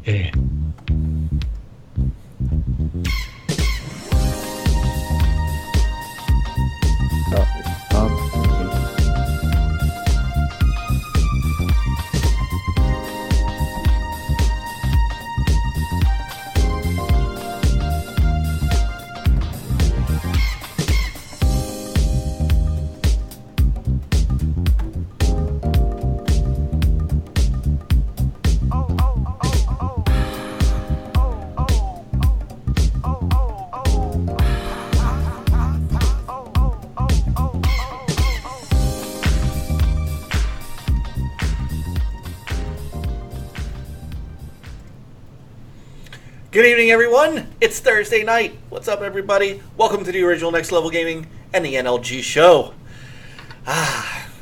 Yeah. Good evening, everyone. It's Thursday night. What's up, everybody? Welcome to the original Next Level Gaming and the NLG show.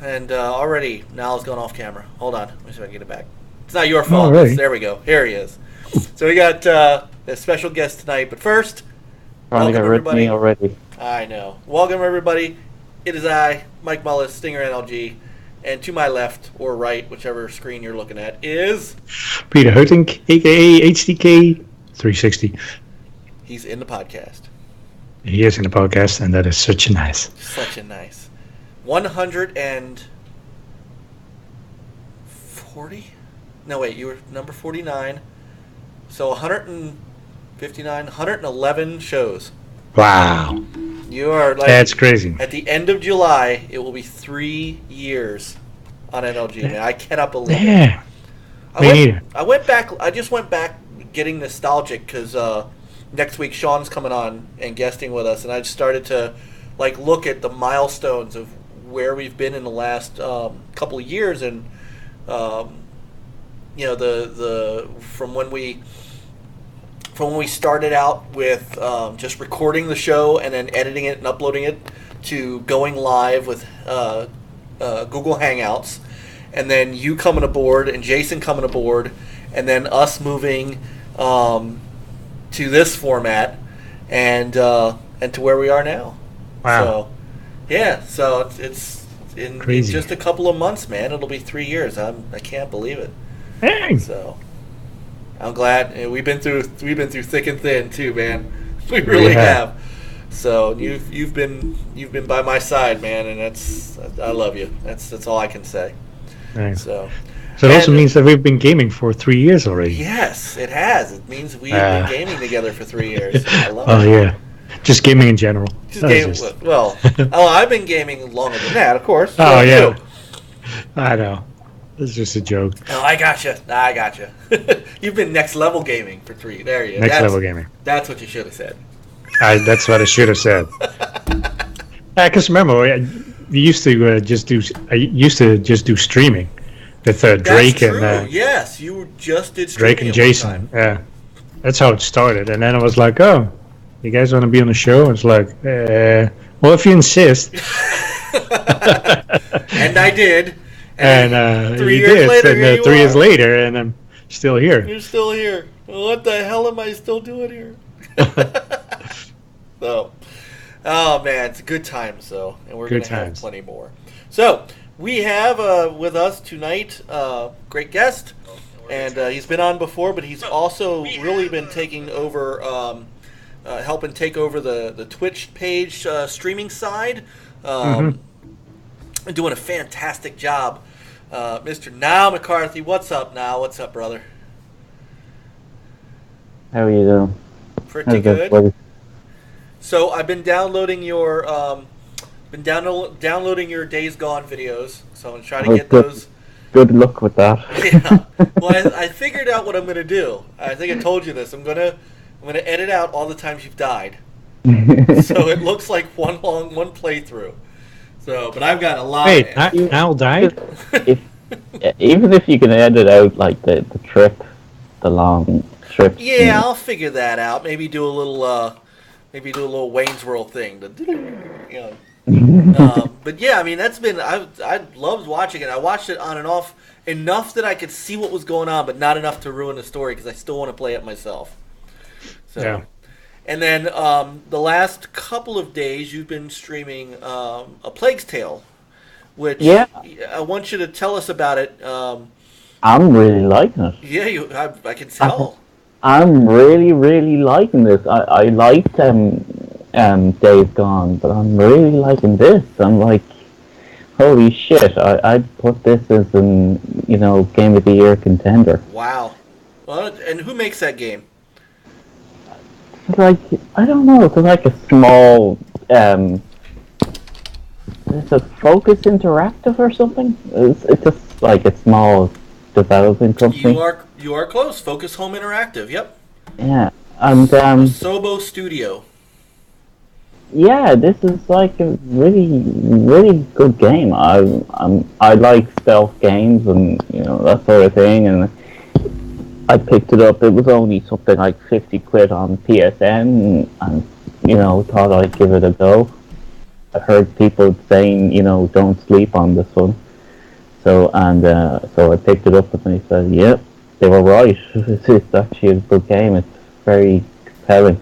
Already, Niall's going off camera. Hold on. Let me see if I can get it back. It's not your fault. Right. There we go. Here he is. So we got a special guest tonight. But first, welcome, everybody. Me already. I know. Welcome, everybody. It is I, Mike Mullis, Stinger NLG. And to my left or right, whichever screen you're looking at, is Peter Hutink, a.k.a. HDK 360. He's in the podcast. He is in the podcast, and that is such a nice. 140? No, wait, you were number 49. So 159, 111 shows. Wow. You are like... That's crazy. At the end of July, it will be 3 years on NLG, man. I cannot believe it. I just went back getting nostalgic because next week Sean's coming on and guesting with us, and I just started to look at the milestones of where we've been in the last couple of years, and the from when we started out with just recording the show and then editing it and uploading it to going live with Google Hangouts, and then you coming aboard and Jason coming aboard, and then us moving to this format and to where we are now. Wow. So, yeah. So it's in just a couple of months, man. It'll be 3 years. I can't believe it. Dang. So I'm glad we've been through thick and thin too, man. We really have. So you've been by my side, man, and I love you. That's all I can say. Nice. So it also means that we've been gaming for 3 years already. Yes, it has. It means we've been gaming together for 3 years. I love it. Oh yeah, just gaming in general. Well, I've been gaming longer than that, of course. Oh yeah, I know. It's just a joke. Oh, I gotcha. You've been next level gaming for 3. There you go. Next level gaming. That's what you should have said. That's what I should have said. Because remember, I used to just do streaming with Drake and yes, you just did Drake and Jason. Yeah, that's how it started. And then I was like, "Oh, you guys want to be on the show?" It's like, well, if you insist. And I did. And 3 years later, and 3 years later, and I'm still here. You're still here. What the hell am I still doing here? So, oh man, it's a good time. So, and we're gonna have plenty more. So, we have with us tonight great guest, and he's been on before, but he's also really been taking over, helping take over the Twitch page streaming side. Doing a fantastic job. Mr. Niall McCarthy, what's up, Niall? What's up, brother? How are you doing? Pretty good. So I've been downloading your downloading your Days Gone videos. So I'm trying to get those. Good luck with that. Yeah. Well, I figured out what I'm going to do. I think I told you this. I'm gonna edit out all the times you've died, so it looks like one playthrough. So, but I've got a lot. Wait, Al died? Even if you can edit out like the long trip. Yeah, I'll figure that out. Maybe do a little Wayne's World thing. But yeah, I mean I loved watching it. I watched it on and off enough that I could see what was going on, but not enough to ruin the story because I still want to play it myself. So. Yeah. And then the last couple of days, you've been streaming A Plague's Tale, which I want you to tell us about it. I'm really liking it. Yeah, I can tell. I'm really, really liking this. I liked Days Gone, but I'm really liking this. I'm like, holy shit! I'd put this as an Game of the Year contender. Wow. Well, and who makes that game? It's like I don't know. It's like a small. It's a Focus Interactive or something. It's just like a small development company. You are close. Focus Home Interactive. Yep. Yeah, and Sobo Studio. yeah, this is like a really, really good game. I like stealth games and that sort of thing, and I picked it up. It was only something like 50 quid on PSN, and thought I'd give it a go. I heard people saying don't sleep on this one, so I picked it up and they said, yep, they were right. It's actually a good game. It's very compelling.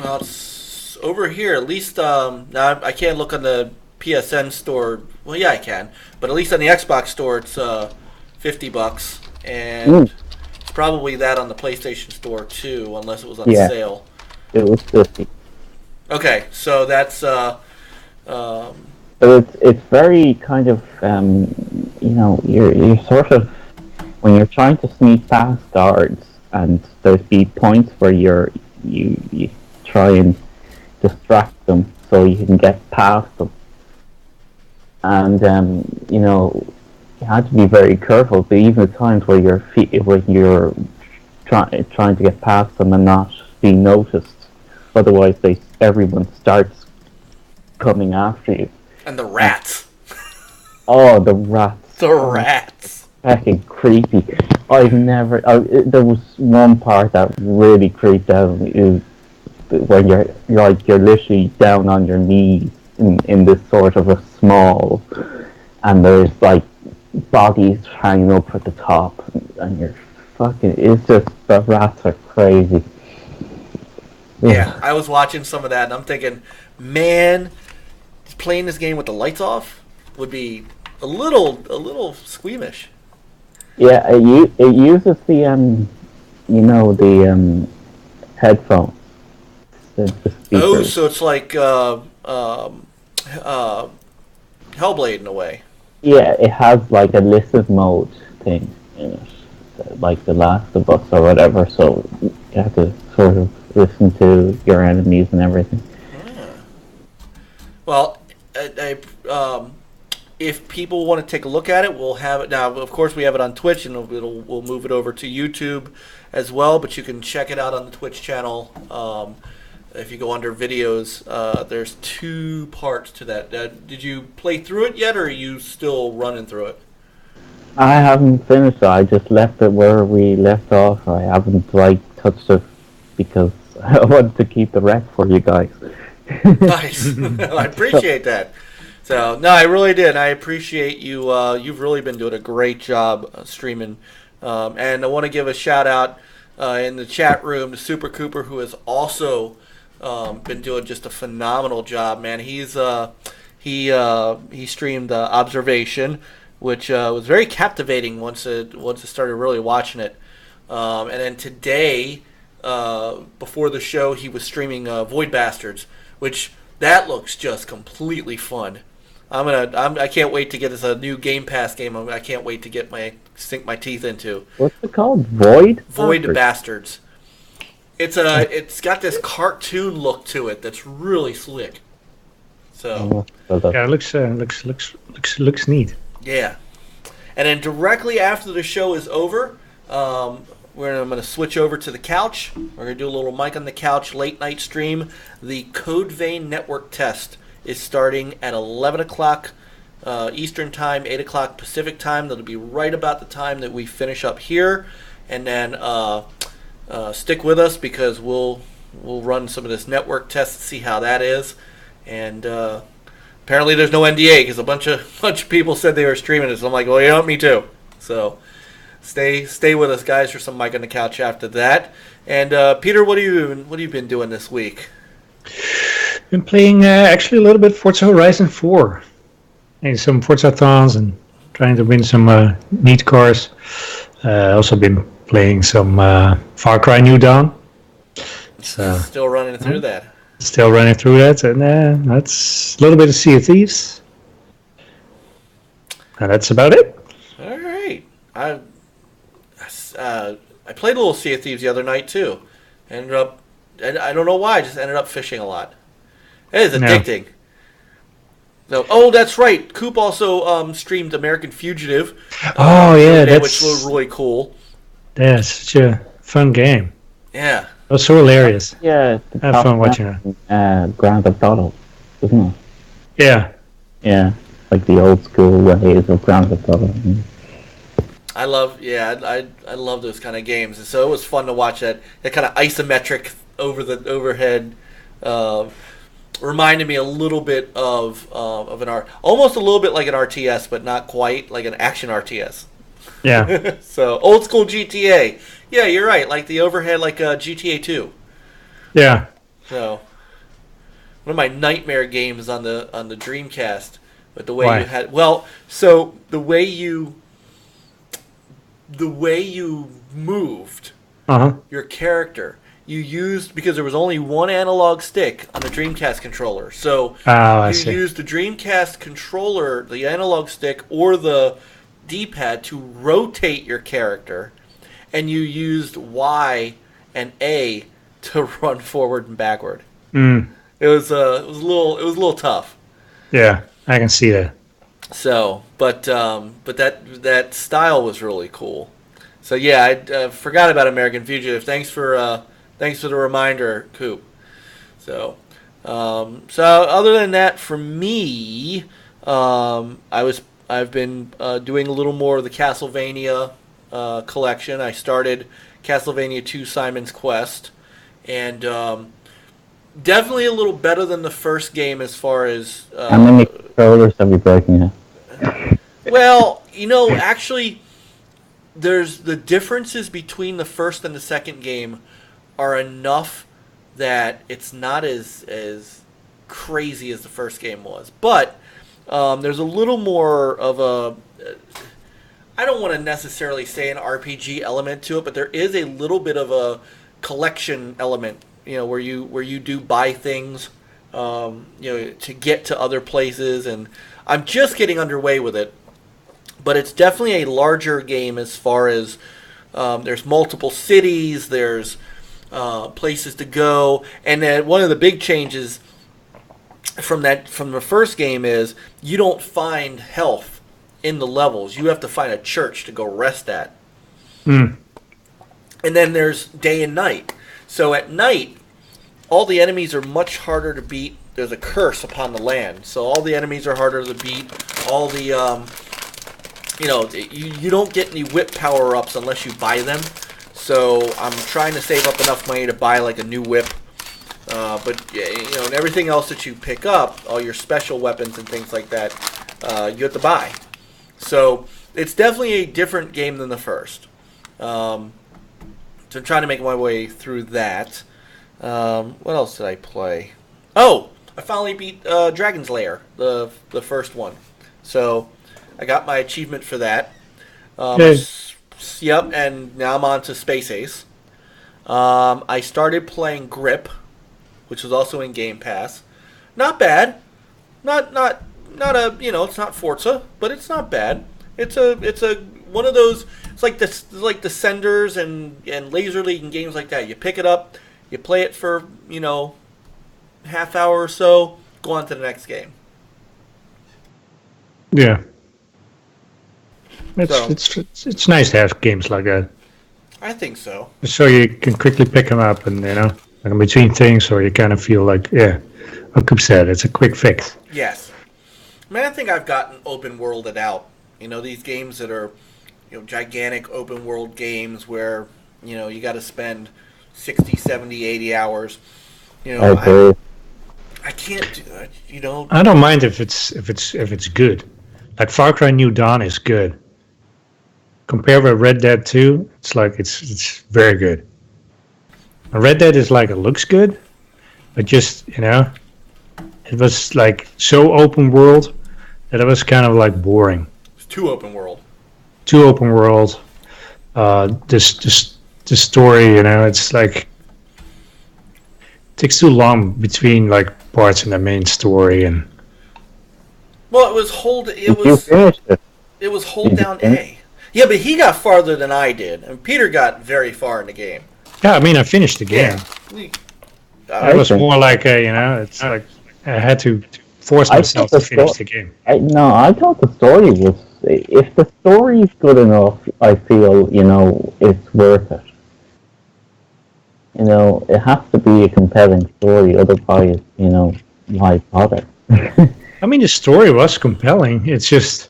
Well, it's over here. At least now I can't look on the PSN store. Well, yeah, I can, but at least on the Xbox store, it's $50, and it's probably that on the PlayStation store too, unless it was on sale. It was 50. Okay, so that's But it's very kind of you're sort of when you're trying to sneak past guards, and there's be points where you try and distract them so you can get past them, and you have to be very careful. But even at times where you're trying to get past them and not be noticed, otherwise everyone starts coming after you. And the rats. Oh, the rats. The rats. Fucking creepy. There was one part that really creeped out is when you're literally down on your knees in this sort of a small, and there's like bodies hanging up at the top, and you're it's just, the rats are crazy. Yeah, I was watching some of that and I'm thinking, man, playing this game with the lights off would be a little squeamish. Yeah, it uses the the headphones. The Oh, so it's like Hellblade in a way. Yeah, it has like a listen mode thing in it, like The Last of Us or whatever. So you have to sort of listen to your enemies and everything. Yeah. Well, if people want to take a look at it, we'll have it now. Of course, we have it on Twitch, and we'll move it over to YouTube as well. But you can check it out on the Twitch channel. If you go under videos, there's 2 parts to that. Did you play through it yet, or are you still running through it? I haven't finished it. I just left it where we left off. I haven't touched it because I wanted to keep the rec for you guys. Nice. I appreciate that. So no, I really did. I appreciate you. You've really been doing a great job streaming, and I want to give a shout out in the chat room to Super Cooper, who has also been doing just a phenomenal job, man. He streamed Observation, which was very captivating once it started really watching it. And then today, before the show, he was streaming Void Bastards, which that looks just completely fun. I can't wait to get this a new Game Pass game. I can't wait to sink my teeth into. What's it called? Void Bastards. It's got this cartoon look to it that's really slick. So yeah, it looks neat. Yeah, and then directly after the show is over, I'm going to switch over to the couch. We're going to do a little Mike on the Couch late night stream. The Code Vein Network test is starting at 11 o'clock Eastern Time, 8 o'clock Pacific Time. That'll be right about the time that we finish up here. And then stick with us because we'll run some of this network test to see how that is. And apparently there's no NDA because a bunch of people said they were streaming it. So I'm like, well, yeah, me too. So stay with us, guys, for some Mike on the Couch after that. And Peter, what have you been doing this week? Been playing actually a little bit Forza Horizon 4 and some Forza-thons and trying to win some neat cars. Also been playing some Far Cry New Dawn. So Still running through that. Still running through that, and that's a little bit of Sea of Thieves. And that's about it. All right. I played a little Sea of Thieves the other night too. Ended up, and I don't know why, I just ended up fishing a lot. It is addicting. So, oh, that's right. Coop also streamed American Fugitive. Which was really cool. Yeah, such a fun game. Yeah. It was so hilarious. Yeah. I have fun watching it. Grand Theft Auto, isn't it? Yeah. Yeah. Like the old school ways of Grand Theft Auto. I love those kind of games, and so it was fun to watch that kind of isometric over the overhead. Reminded me a little bit of almost a little bit like an RTS, but not quite like an action RTS. Yeah. So old school GTA. Yeah, you're right. Like the overhead, like GTA 2. Yeah. So one of my nightmare games on the Dreamcast. But the way Why? you had the way you moved your character, you used, because there was only one analog stick on the Dreamcast controller. So you used the Dreamcast controller, the analog stick, or the D-pad to rotate your character, and you used Y and A to run forward and backward. Mm. It was a little tough. Yeah. I can see that. So, but that style was really cool. So yeah, I forgot about American Fugitive. Thanks for the reminder, Coop. So other than that, for me, I've been doing a little more of the Castlevania collection. I started Castlevania 2: Simon's Quest, and definitely a little better than the first game as far as... How many controllers have you broken yet? Well, actually, there's the differences between the first and the second game are enough that it's not as crazy as the first game was. But there's a little more of a... I don't want to necessarily say an RPG element to it, but there is a little bit of a collection element, where you do buy things, to get to other places, and I'm just getting underway with it. But it's definitely a larger game as far as there's multiple cities, there's places to go, and then one of the big changes from the first game is you don't find health in the levels. You have to find a church to go rest at. Mm. And then there's day and night. So at night, all the enemies are much harder to beat. There's a curse upon the land. So all the enemies are harder to beat. All the, you don't get any whip power-ups unless you buy them. So I'm trying to save up enough money to buy like a new whip. And everything else that you pick up, all your special weapons and things like that, you have to buy. So it's definitely a different game than the first. So I'm trying to make my way through that. What else did I play? Oh, I finally beat Dragon's Lair, the first one. So I got my achievement for that. Yep, and now I'm on to Space Ace. I started playing Grip, which was also in Game Pass. Not bad. Not a, it's not Forza, but it's not bad. It's a one of those. It's like Descenders and Laser League and games like that. You pick it up, you play it for half hour or so, go on to the next game. Yeah. It's nice to have games like that. I think so. So you can quickly pick them up and like in between things, or you kind of feel like, what Coop said, it's a quick fix. Yes. I think I've gotten open worlded out. These games that are gigantic open world games where you got to spend 60, 70, 80 hours. I can't do that. I don't mind if it's good. Like Far Cry New Dawn is good. Compared with Red Dead 2, it's very good. Red Dead is like, it looks good, but just it was like so open world that it was kind of like boring. It's too open world. this story, it's like takes too long between like parts in the main story, and Well, it was hold. It Did you was finish it? it was hold Did you down finish? A. Yeah, but he got farther than I did, and Peter got very far in the game. yeah, I mean I finished the game. Yeah. It was more like it's like I had to force I myself thought to finish the the game. I thought the story was. If the story is good enough, I feel it's worth it. It has to be a compelling story, otherwise, why bother? I mean the story was compelling. It's just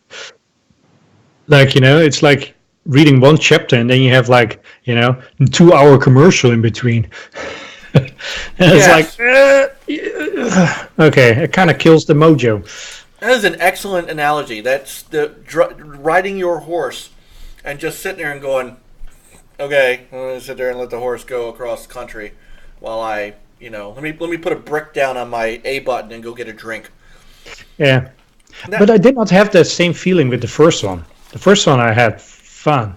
like it's like reading one chapter and then you have like 2-hour commercial in between. And it's like okay, it kind of kills the mojo. That is an excellent analogy. That's riding your horse and just sitting there and going, okay, I'm going to sit there and let the horse go across the country while I, let me put a brick down on my A button and go get a drink. Yeah, but I did not have that same feeling with the first one. The first one I had fun.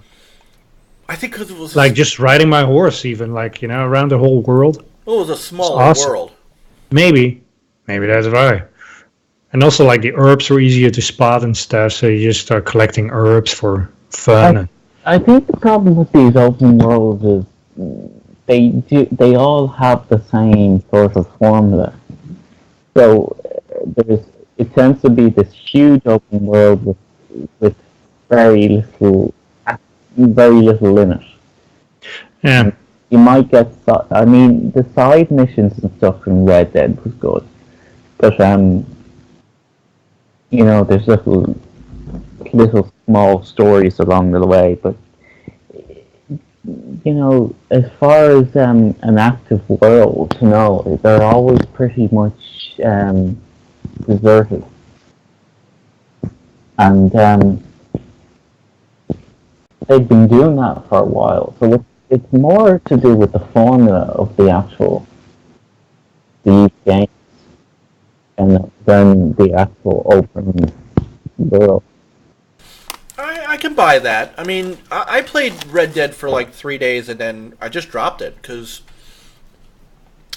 I think because it was like just riding my horse, even like around the whole world. It was a smaller awesome. world. Maybe that's why. And also, like the herbs were easier to spot and stuff, so you just start collecting herbs for fun. I think the problem with these open worlds is they all have the same sort of formula. So it tends to be this huge open world with very little limit. Yeah. You might get. I mean, the side missions and stuff in Red Dead was good, but there's little small stories along the way. But as far as an active world, they're always pretty much deserted, and they've been doing that for a while. So it's more to do with the formula of these games, and than the actual open world. I can buy that. I mean, I played Red Dead for like 3 days and then I just dropped it because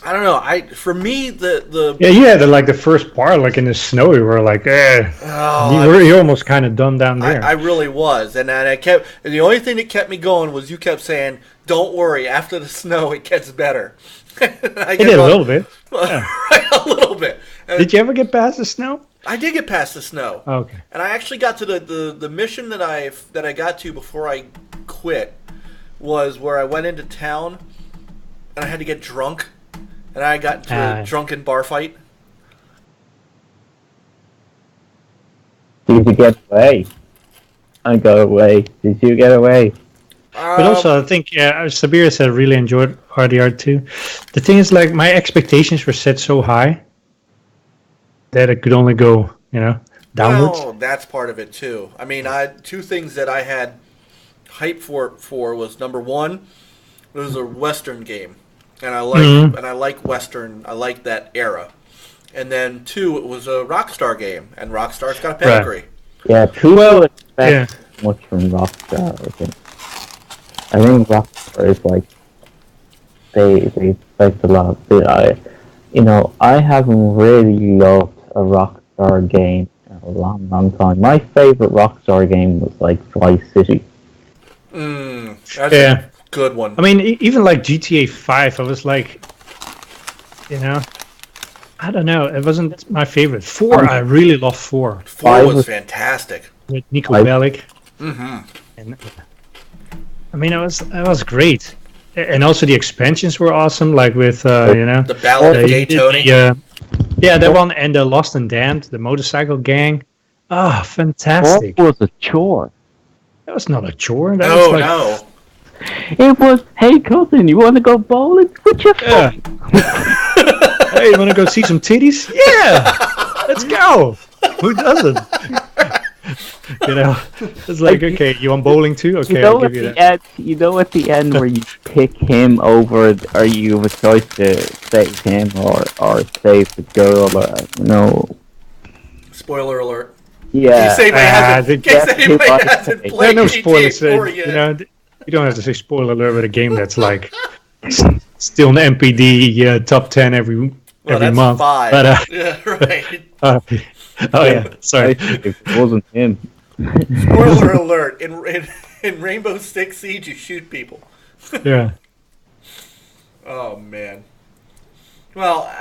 I don't know. For me the you had like the first part like in the snow. You were like, you're almost kind of done down there. I really was, and then the only thing that kept me going was you kept saying, "Don't worry, after the snow it gets better." It did a little bit. Yeah. A little bit. And did you ever get past the snow? I did get past the snow. Okay. And I actually got to the mission that I got to before I quit was where I went into town and I had to get drunk, and I got into a drunken bar fight. Did you get away? I got away. Did you get away? But also, I think Sabir said really enjoyed RDR 2. The thing is, like, my expectations were set so high that it could only go, downwards. Well, that's part of it too. I mean, two things that I had hype for was number one, it was a Western game, and I like Western. I like that era. And then two, it was a Rockstar game, and Rockstar's got a pedigree. Right. Yeah, people expect much from Rockstar. I think Rockstar is like they expect a lot. I haven't really loved a Rockstar game in a long time. My favorite Rockstar game was like Vice City. That's a good one. I mean, even like GTA 5, I was like, I don't know. It wasn't my favorite. 4, I really loved 4. 4 was fantastic. With Nico Bellic. Mm-hmm. And I mean, it was great. And also the expansions were awesome, like with, the Ballad of Gay Tony. That one, and the Lost and Damned, the motorcycle gang. Oh, fantastic. What was a chore? That was not a chore. No. It was, hey cousin, you want to go bowling? With your phone? Hey, you want to go see some titties? Yeah! Let's go! Who doesn't? It's like, okay, you want bowling too? Okay, I'll give you that. At the end where you pick him over, or you have a choice to save him or save the girl, Spoiler alert. Yeah. Can't say anybody hasn't played no spoilers. GTA 4 yet. You don't have to say spoiler alert with a game that's like still an MPD top 10 every that's month. 5. But yeah, right. oh yeah, sorry. If it wasn't him. Spoiler alert: in Rainbow Six Siege, you shoot people. Yeah. Oh man. Well,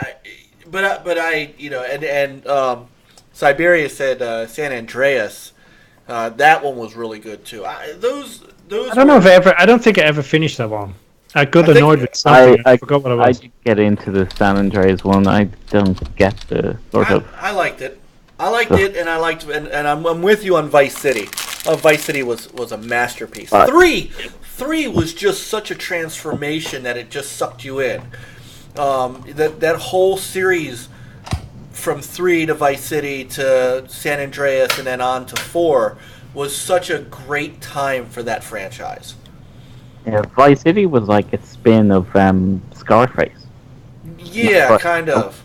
Siberia said San Andreas. That one was really good too. Those. I don't know if I don't think I ever finished that one. I got annoyed with something. I forgot what it was. I did get into the San Andreas one. I don't get the sort of. I liked it. I liked it, and I liked, and I'm with you on Vice City. Vice City was a masterpiece. Three was just such a transformation that it just sucked you in. That whole series from 3 to Vice City to San Andreas and then on to 4 was such a great time for that franchise. Yeah, Vice City was like a spin of Scarface. Yeah, kind of.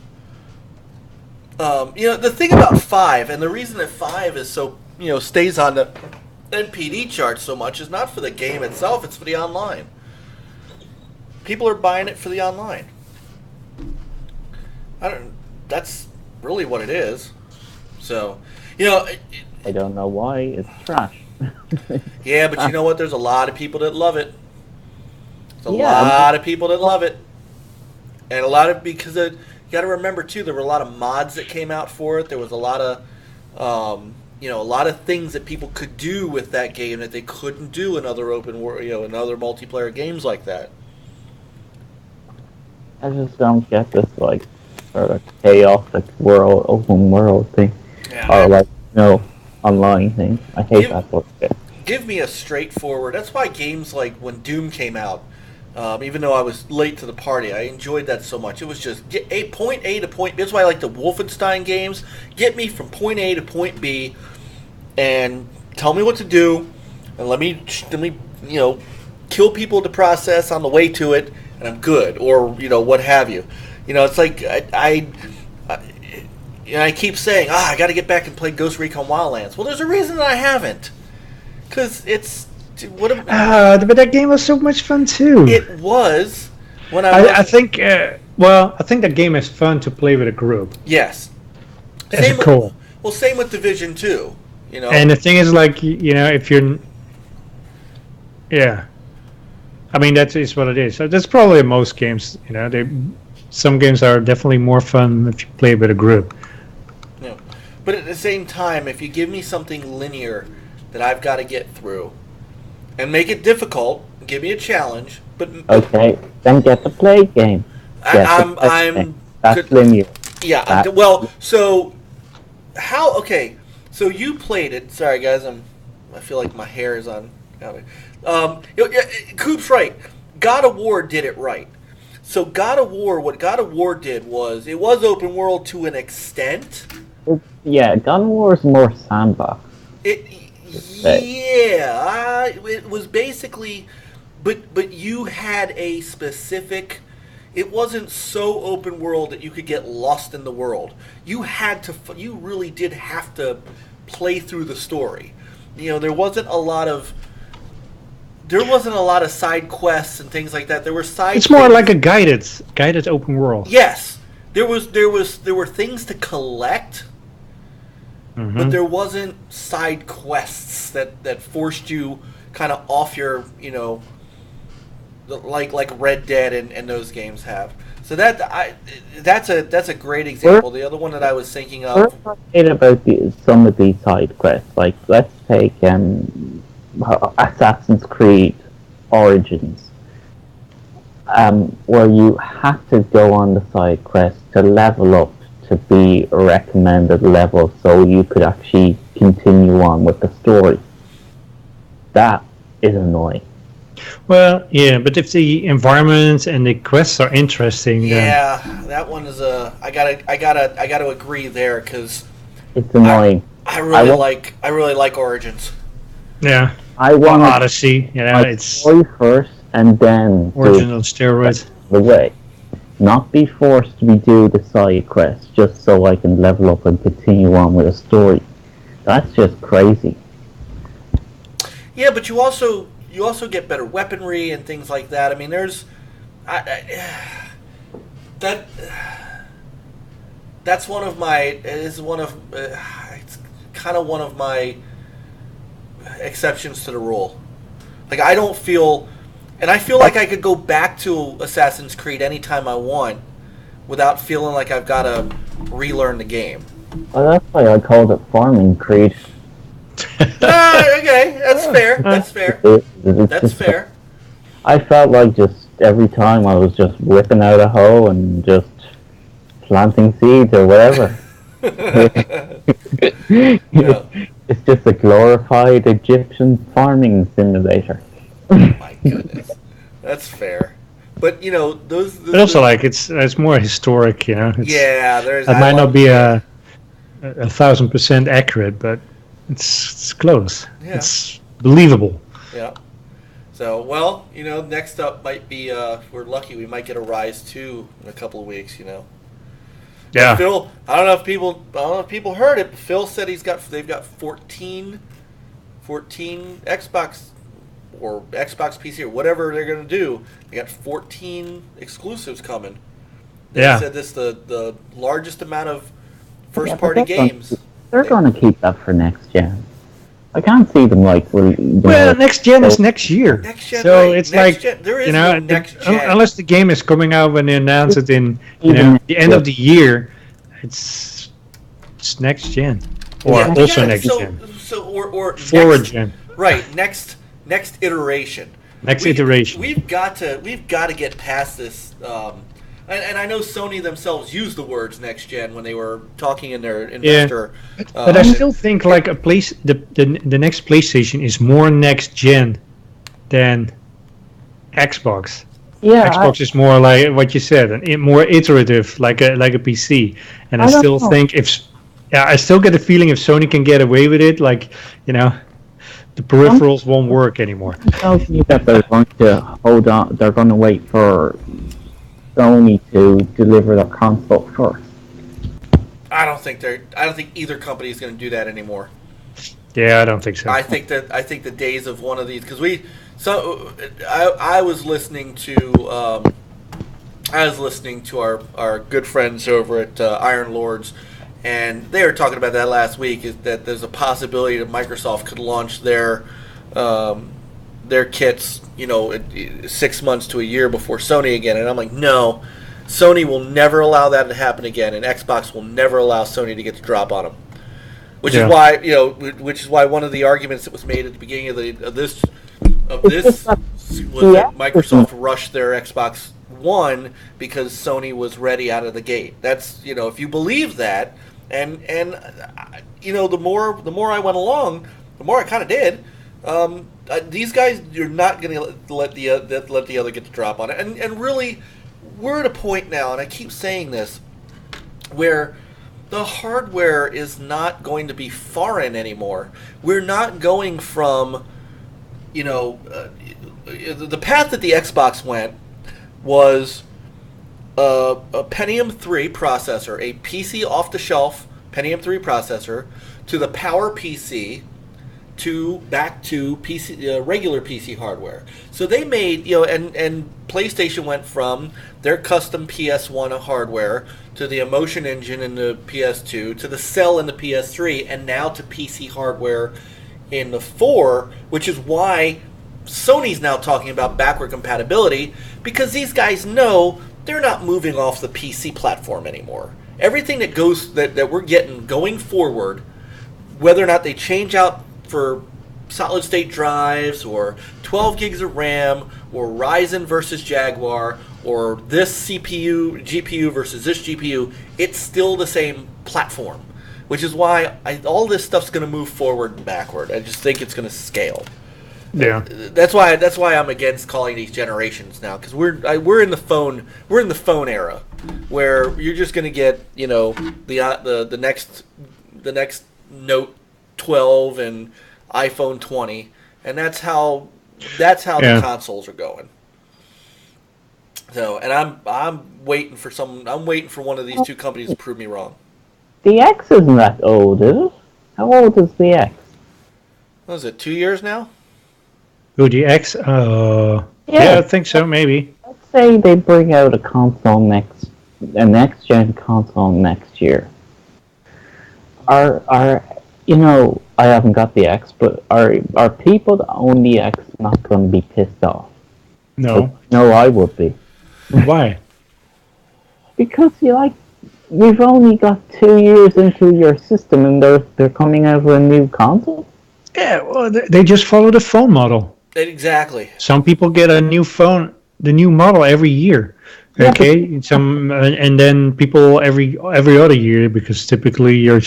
The thing about 5, and the reason that 5 is so, stays on the NPD chart so much is not for the game itself, it's for the online. People are buying it for the online. That's really what it is. So, I don't know why, it's trash. Yeah, but you know what? There's a lot of people that love it. There's a lot of people that love it. And because you got to remember too, there were a lot of mods that came out for it. There was a lot of, a lot of things that people could do with that game that they couldn't do in other open world, in other multiplayer games like that. I just don't get this sort of chaotic open world thing, or online thing. I hate that sort of shit. Give me a straightforward. That's why games like when Doom came out. Even though I was late to the party, I enjoyed that so much. It was just point A to point B. That's why I like the Wolfenstein games. Get me from point A to point B, and tell me what to do, and let me kill people in the process on the way to it, and I'm good, or what have you. It's like I keep saying, I got to get back and play Ghost Recon Wildlands. Well, there's a reason that I haven't, because it's. But that game was so much fun too. It was when I think. I think that game is fun to play with a group. Yes. As a core. Well, same with Division 2. And the thing is, like, if you're. Yeah. I mean, that is what it is. So that's probably most games. Some games are definitely more fun if you play with a group. Yeah. But at the same time, if you give me something linear that I've got to get through. And make it difficult. Give me a challenge, but okay. Then get the play game. That's linear. Yeah. Well, so how? Okay. So you played it. Sorry, guys. I feel like my hair is on. Coop's right. God of War did it right. So God of War, what God of War did was it was open world to an extent. Yeah, God of War is more sandbox. Yeah, it was basically, but you had a specific. It wasn't so open world that you could get lost in the world. You had to. You really did have to play through the story. There wasn't a lot of. There wasn't a lot of side quests and things like that. There were side. It's more like a guided open world. Yes, there were things to collect. Mm-hmm. But there wasn't side quests that forced you kind of off your, like Red Dead and those games have. So that's a great example. The other one that I was thinking of. We're talking about some of these side quests. Like, let's take Assassin's Creed Origins, where you had to go on the side quest to level up to be a recommended level so you could actually continue on with the story. That is annoying. Well, yeah, but if the environments and the quests are interesting, yeah, that one is I gotta agree there because it's annoying. I really like Origins. Yeah, I want Odyssey. It's story first and then Origins on steroids. The way. Not be forced to do the side quest just so I can level up and continue on with a story. That's just crazy. Yeah, but you you also get better weaponry and things like that. I mean, there's that. That's one of my. Is one of. It's kind of one of my exceptions to the rule. Like I don't feel, and I feel like I could go back to Assassin's Creed anytime I want, without feeling like I've got to relearn the game. Well, that's why I called it Farming Creed. Okay, that's fair. That's fair. That's fair. I felt like just every time I was just whipping out a hoe and just planting seeds or whatever. Yeah. It's just a glorified Egyptian farming simulator. Oh my goodness, that's fair. But you know those. But also, like it's more historic, you know. Yeah, there's. It might not be a 1,000% accurate, but it's close. Yeah. It's believable. Yeah. So, well, you know, next up might be, if we're lucky, we might get a Rise 2 in a couple of weeks, you know. Yeah. Phil, I don't know if people heard it, but Phil said they've got 14 Xbox or Xbox PC or whatever they're going to do. They got 14 exclusives coming. They said this the largest amount of first-party games. They're going to keep that for next gen. I can't see them like. Well, next gen is next year. Next gen, so right. it's next like gen. There is you know, no next gen. unless the game is coming out when they announce it in the end of the year, it's next gen or also next gen. Or forward next, gen. Right. Next iteration. Iteration. We've got to get past this. And I know Sony themselves used the words next gen when they were talking in their investor. But I still think like the next PlayStation is more next gen than Xbox. Yeah, Xbox is more like what you said, more iterative, like a PC. And I still think I still get the feeling if Sony can get away with it, like you know, the peripherals won't work anymore. Tells me that they're going to hold on. They're going to wait for Sony to deliver the console first. I don't think either company is going to do that anymore. Yeah, I don't think so. I think the days of one of these because I was listening to our good friends over at Iron Lords, and they were talking about that last week. Is that there's a possibility that Microsoft could launch their kits, you know, 6 months to a year before Sony again, and I'm like, no, Sony will never allow that to happen again, and Xbox will never allow Sony to get the drop on them. Which is why one of the arguments that was made at the beginning of this was that Microsoft rushed their Xbox One because Sony was ready out of the gate. That's, you know, if you believe that, and you know, the more I went along, the more I kind of did. These guys, you're not going to let the other get the drop on it, and really, we're at a point now, and I keep saying this, where the hardware is not going to be foreign anymore. We're not going from, you know, the path that the Xbox went was a Pentium 3 processor, a PC off-the-shelf Pentium 3 processor, to the Power PC, back to PC, regular PC hardware. So they made, you know, and PlayStation went from their custom PS1 hardware to the Emotion Engine in the PS2 to the Cell in the PS3, and now to PC hardware in the 4, which is why Sony's now talking about backward compatibility, because these guys know they're not moving off the PC platform anymore. Everything that we're getting going forward, whether or not they change out for solid state drives or 12 gigs of RAM or Ryzen versus Jaguar or this GPU versus this GPU, it's still the same platform, which is why all this stuff's going to move forward and backward. I just think it's going to scale. Yeah, that's why I'm against calling these generations now, because we're in the phone era where you're just going to get, you know, the next Note 12 and iPhone 20, and that's how the consoles are going. So, and I'm waiting for one of these two companies to prove me wrong. The X isn't that old, is it? How old is the X? What is it, 2 years now? Oh, the X. Yeah, I think so. Maybe. let's say they bring out a next gen console next year. Are I haven't got the X, but are people that own the X not going to be pissed off? No. No, I would be. Why? Because you've only got 2 years into your system, and they're coming out with a new console. Yeah. Well, they just follow the phone model. Exactly. Some people get a new phone, the new model every year. Yeah, Okay. And then people every other year, because typically you're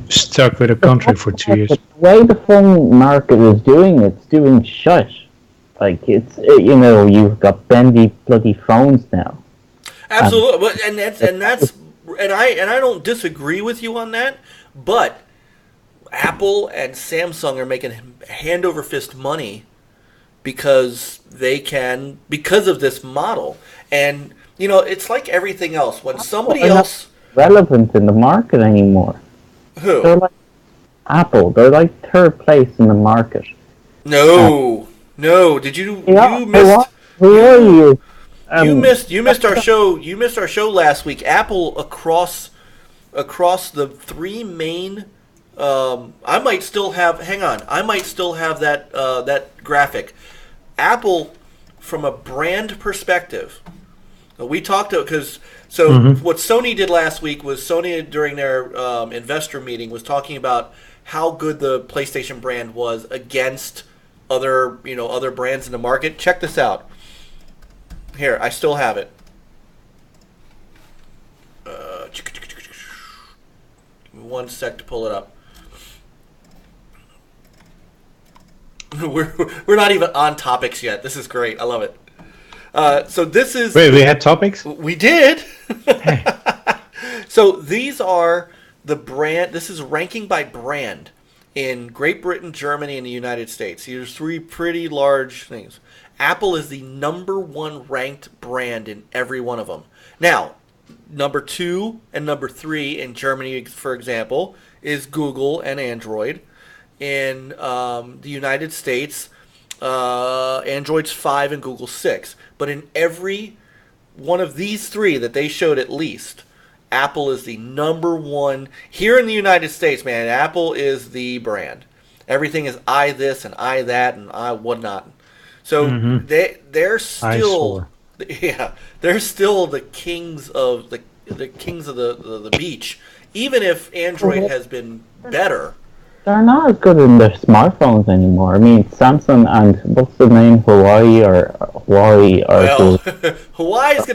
stuck with a contract for 2 years. The way the phone market is doing, it's doing shush. Like you've got bendy bloody phones now. Absolutely, and I don't disagree with you on that, but Apple and Samsung are making hand over fist money because of this model, and it's like everything else. When somebody They're not else relevant in the market anymore. They're who like Apple. They're like third place in the market. no, did you Yeah, you missed. who are you? You missed our show. You missed our show last week. Apple across the three main. I might still have. Hang on. I might still have that graphic. Apple, from a brand perspective, we talked to because what Sony did last week was Sony during their investor meeting was talking about how good the PlayStation brand was against other brands in the market. Check this out. Here, I still have it. Give me 1 sec to pull it up. We're not even on topics yet. This is great. I love it. So this is... Wait, we had topics? We did. So these are the brand... This is ranking by brand in Great Britain, Germany, and the United States. Here's 3 pretty large things. Apple is the number 1 ranked brand in every one of them. Now, number 2 and number 3 in Germany, for example, is Google and Android. In the United States, Android's 5 and Google's 6. But in every one of these 3 that they showed at least, Apple is the number 1. Here in the United States, man, Apple is the brand. Everything is I this and I that and I whatnot. So they're still they're still the kings of the kings of the beach. Even if Android has been better. They're not as good in their smartphones anymore. I mean, Samsung and what's the name, Hawaii are Well, Hawaii's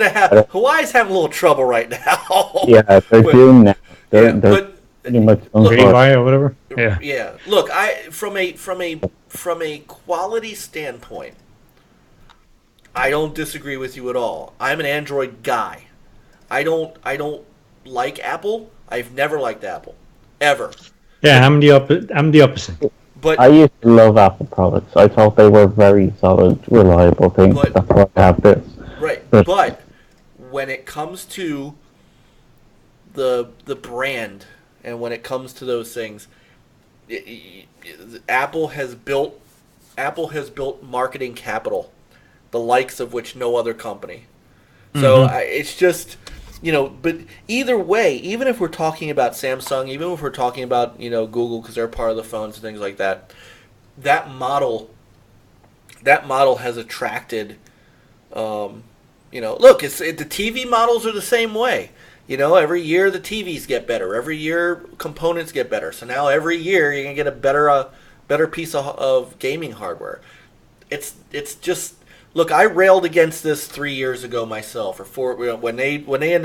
having a little trouble right now. Yeah, they're doing that. They're pretty much Hawaii or whatever. Yeah. Yeah. Look, from a quality standpoint, I don't disagree with you at all. I'm an Android guy. I don't like Apple. I've never liked Apple, ever. Yeah, I'm the opposite. But I used to love Apple products. I thought they were very solid, reliable things. That's why I have this. Right. But when it comes to the brand and when it comes to those things, Apple has built marketing capital, the likes of which no other company. So it's just, but either way, even if we're talking about Samsung, even if we're talking about, Google because they're part of the phones and things like that, that model has attracted, look, the TV models are the same way. Every year the TVs get better. Every year components get better. So now every year you're going to get a better piece of gaming hardware. It's just... Look, I railed against this 3 years ago myself, or 4 when Sony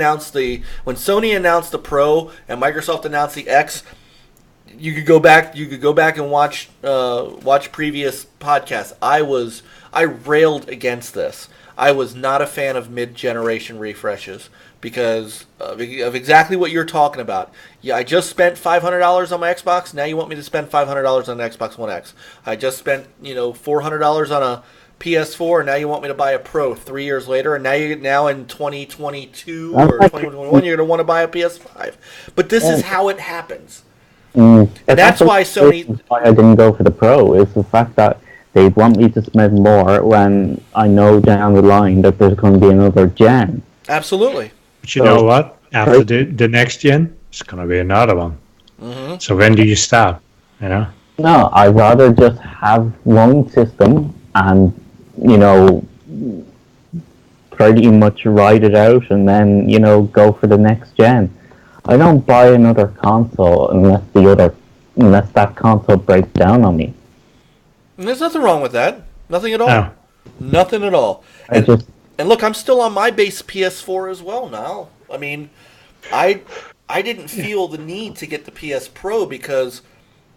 announced the Pro and Microsoft announced the X. You could go back and watch previous podcasts. I railed against this. I was not a fan of mid-generation refreshes because of exactly what you're talking about. Yeah, I just spent $500 on my Xbox. Now you want me to spend $500 on the Xbox One X. I just spent $400 on a PS4, and now you want me to buy a Pro 3 years later, and now in 2022 or 2021 you're going to want to buy a PS5. But this is how it happens. And that's why Sony... Why I didn't go for the Pro is the fact that They want me to spend more when I know down the line that there's going to be another gen. Absolutely. But you know what? After the next gen, it's gonna be another one. Mm-hmm. So when do you stop? You know? No, I'd rather just have one system and, you know, pretty much ride it out and then, you know, go for the next gen. I don't buy another console unless that console breaks down on me. And there's nothing wrong with that. Nothing at all. No. Nothing at all. I just And look, I'm still on my base PS4 as well now. I mean, I didn't feel the need to get the PS Pro because,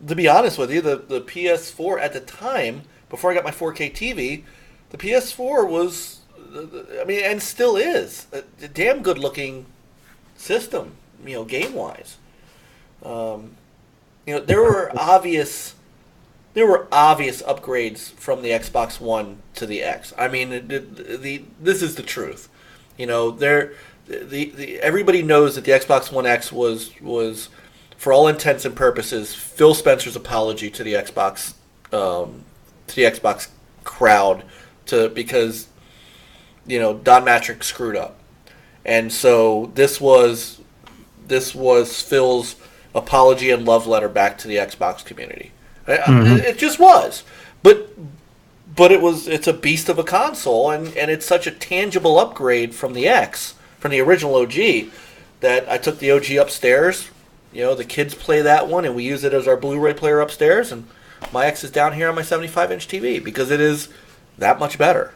to be honest with you, the PS4 at the time, before I got my 4K TV, the PS4 was, I mean, and still is, a damn good looking system, you know, game wise. You know, there were obvious upgrades from the Xbox One to the X. I mean, this is the truth. You know, everybody knows that the Xbox One X was for all intents and purposes Phil Spencer's apology to the Xbox crowd because you know Don Matrick screwed up, and so this was Phil's apology and love letter back to the Xbox community. It just was, but it's a beast of a console, and it's such a tangible upgrade from the X, from the original OG, that I took the OG upstairs. You know, the kids play that one, and we use it as our Blu-ray player upstairs, and my X is down here on my 75-inch TV because it is that much better.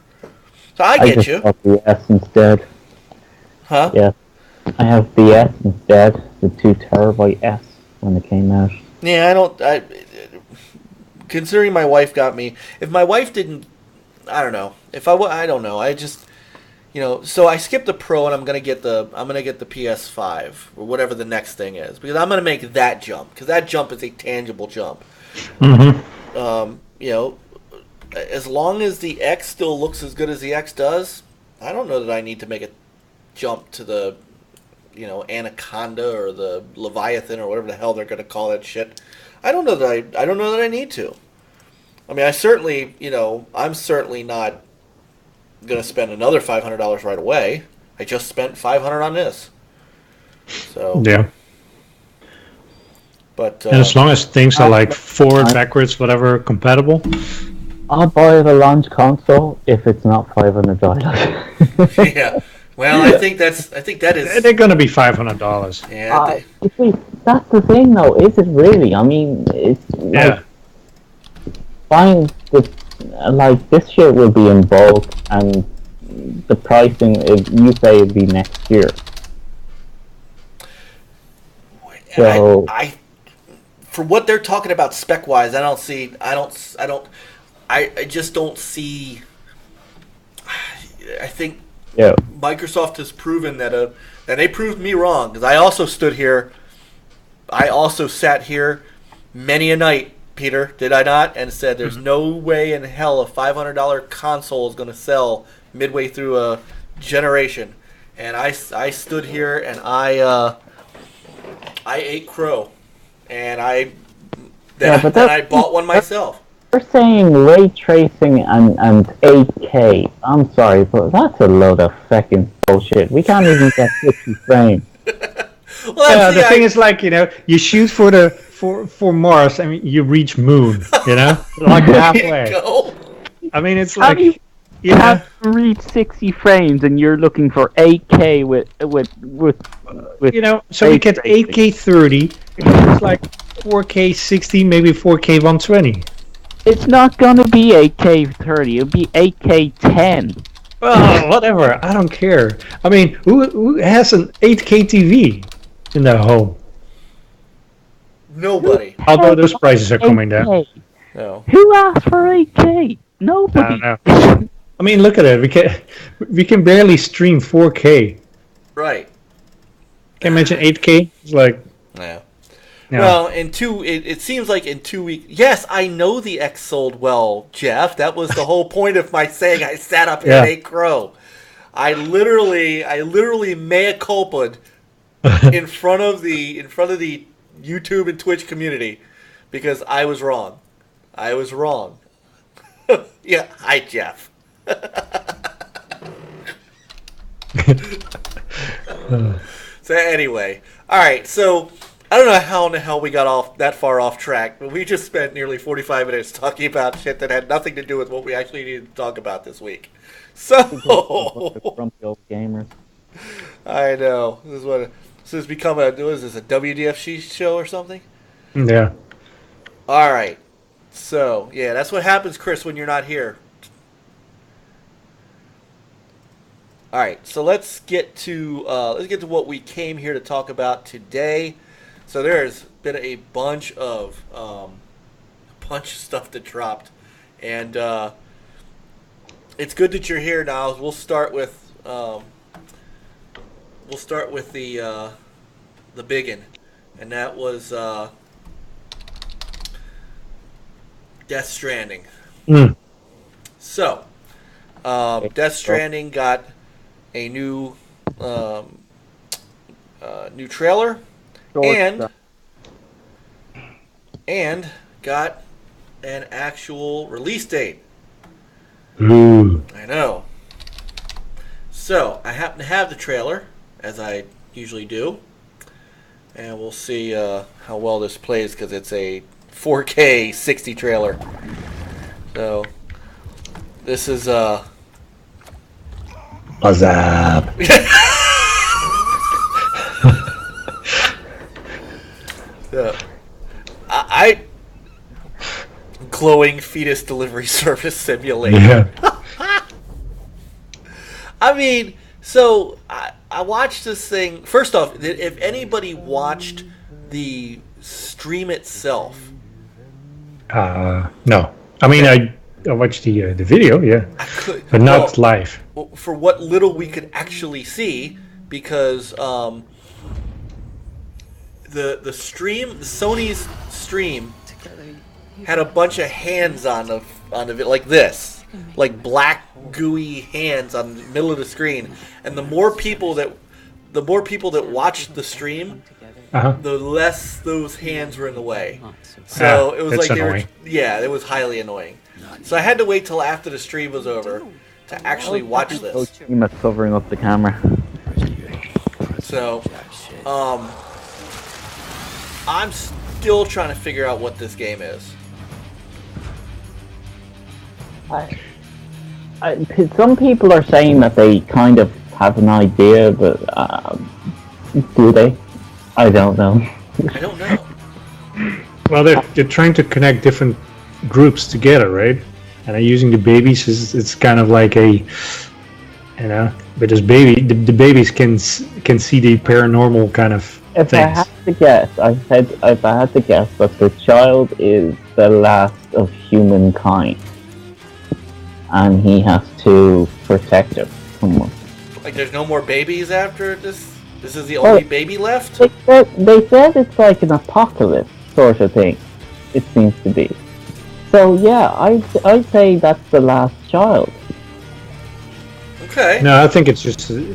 So I get you. I just have the S instead. Huh? Yeah, I have the S instead, the 2 terabyte S when it came out. Yeah, considering my wife got me, if my wife didn't, I don't know. I don't know. I just, you know, so I skipped the Pro and I'm gonna get the PS5 or whatever the next thing is because I'm gonna make that jump because that jump is a tangible jump. Mm-hmm. You know, as long as the X still looks as good as the X does, I don't know that I need to make a jump to the, you know, Anaconda or the Leviathan or whatever the hell they're gonna call that shit. I don't know that I need to. I mean, I'm certainly not going to spend another $500 right away. I just spent $500 on this. So yeah. But and as long as things are like forward, backwards, whatever compatible. I'll buy the launch console if it's not $500. yeah. Well, I think that is. They're going to be $500. Yeah. You see, that's the thing, though. Is it really? I mean, it's like buying this shit will be in bulk, and the pricing, if you say, it'd be next year. So I for what they're talking about spec wise, I just don't see. I think. Yeah. Microsoft has proven that and they proved me wrong because I also stood here. I also sat here many a night, Peter, did I not? And said there's no way in hell a $500 console is going to sell midway through a generation. And I stood here and I ate crow, and I bought one myself. They're saying ray tracing and 8K. I'm sorry, but that's a load of fucking bullshit. We can't even get 60 frames. Well, the thing is, like, you know, you shoot for Mars and you reach Moon, you know, like halfway. I mean, it's like you have to reach 60 frames, and you're looking for 8K with you know, so we get 8K 30. It's like 4K 60, maybe 4K 120. It's not gonna be 8K 30. It'll be 8K 10. Well, whatever. I don't care. I mean, who has an 8K TV in their home? Nobody. Although those prices are coming down. No. Who asked for 8K? Nobody. I don't know. I mean, look at it. We can barely stream 4K. Right. Can you imagine 8K? It's like. Yeah. No. Well, it seems like in 2 weeks. Yes, I know the X sold well, Jeff. That was the whole point of my saying I sat up and ate crow. I literally mea culpa'd in front of the YouTube and Twitch community because I was wrong. Yeah, hi, Jeff. So anyway, all right. So I don't know how in the hell we got off that far off track, but we just spent nearly 45 minutes talking about shit that had nothing to do with what we actually needed to talk about this week. So Grumpy old gamers. I know this has become what is this, a WDFC show or something? Yeah. All right. So yeah, that's what happens, Chris, when you're not here. All right, so let's get to what we came here to talk about today. So there's been a bunch of stuff that dropped, and it's good that you're here, Niles. We'll start with the biggin, and that was Death Stranding. So Death Stranding got a new trailer and got an actual release date. Ooh. I know. So I happen to have the trailer, as I usually do, and we'll see how well this plays because it's a 4K 60 trailer. So this is What's up? I glowing fetus delivery service simulator. Yeah. I mean, so I watched this thing. First off, if anybody watched the stream itself, no. I mean, I watched the video, yeah, but not live. For what little we could actually see, because the stream, Sony's stream, had a bunch of hands on it like this, like black gooey hands on the middle of the screen, and the more people that watched the stream, the less those hands were in the way. So it was like annoying. it was highly annoying. So I had to wait till after the stream was over to actually watch this. Kojima covering up the camera. So, I'm still trying to figure out what this game is. Some people are saying that they kind of have an idea, but do they? I don't know. I don't know. Well, they're trying to connect different groups together, right? And using the babies it's kind of like a, but this baby, the babies can see the paranormal kind of If things. I had to guess, if I had to guess that the child is the last of humankind, and he has to protect it somewhat. Like, there's no more babies after this. This is the only baby left. They said it's like an apocalypse sort of thing. It seems to be. So yeah, I'd say that's the last child. Okay. No, I think it's just, to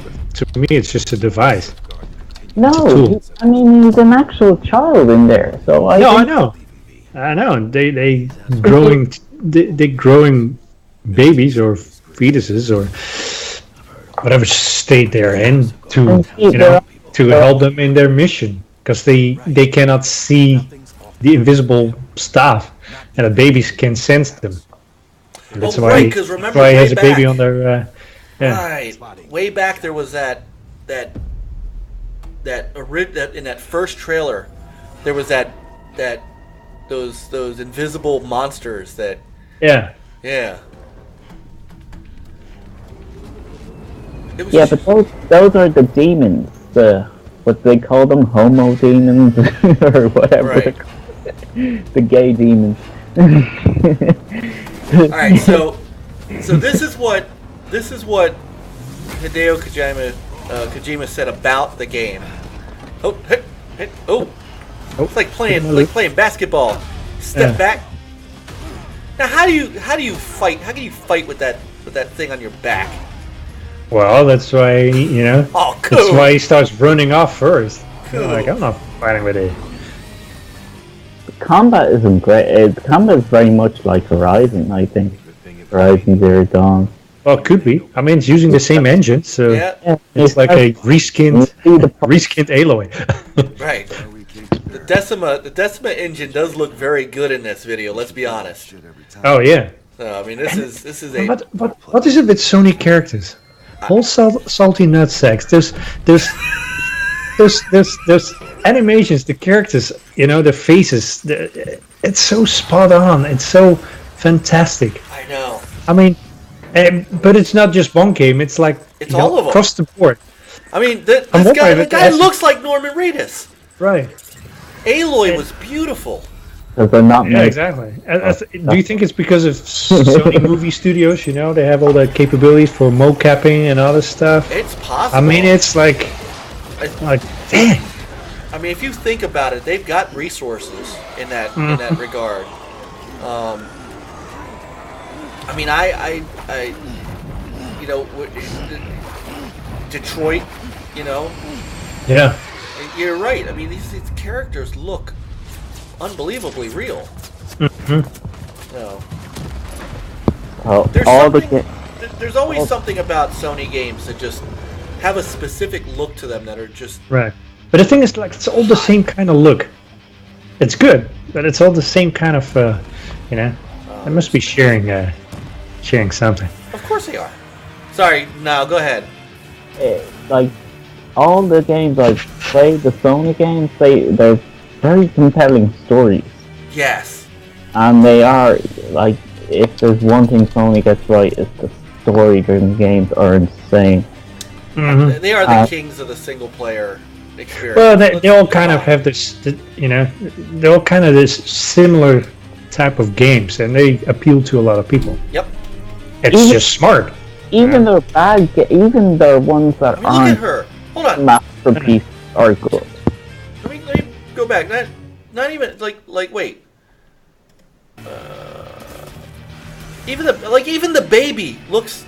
me, it's just a device. No, I mean he's an actual child in there. So I know. They growing babies or fetuses or whatever state they're in to help them in their mission, because they cannot see the invisible stuff, and the babies can sense them. And that's why he has a baby on their. Right, way back there was that in that first trailer, there was those invisible monsters that. Yeah. Yeah, but those are the demons. What they call them, homo demons or whatever. Right. The gay demons. All right, so this is what Hideo Kojima said about the game. It's like playing basketball. Step back. Now, how do you fight? How can you fight with that thing on your back? Well, that's why Oh, cool. That's why he starts running off first. Cool. Like, I'm not fighting with it. Combat isn't great. Combat is very much like Horizon, I think. Horizon Zero Dawn. Well, it could be. I mean, it's using the same engine, so Yeah, Yeah, it's like a reskinned the reskinned Aloy. right. The Decima engine does look very good in this video. Let's be honest. Oh yeah. So, I mean, this is a What is it with Sony characters? Whole salty nutsacks. There's animations, the characters, the faces. It's so spot on. It's so fantastic. I know. I mean, but it's not just one game. It's like It's all of them. across the board. I mean, I'm the wondering guy if- looks like Norman Reedus. Right. Aloy was beautiful. Because they're not Yeah, made. exactly. Do you think it's because of Sony movie studios? They have all that capabilities for mocapping and other stuff. It's possible. I mean, it's like dang. I mean, if you think about it, they've got resources in that regard. I mean, Detroit, Yeah. you're right. I mean, these characters look unbelievably real. So, there's All the something- ga- there's always something about Sony games that just have a specific look to them that are just Right. But the thing is, like, it's all the same kind of look. It's good, but it's all the same kind of, they must be sharing something. Of course they are. Sorry, no, go ahead. like all the games I play, the Sony games, they're very compelling stories, Yes. and they are like, if there's one thing Sony gets right, it's the story-driven games are insane. Mm-hmm. They are the kings of the single player experience. Well, they all kind of have this, they're all kind of this similar type of games, and they appeal to a lot of people. Yep. It's Even- just smart. Even the bad, even the ones that I mean, look at aren't her. Hold on. masterpieces are good. Let me go back. Not even like wait. Even the baby looks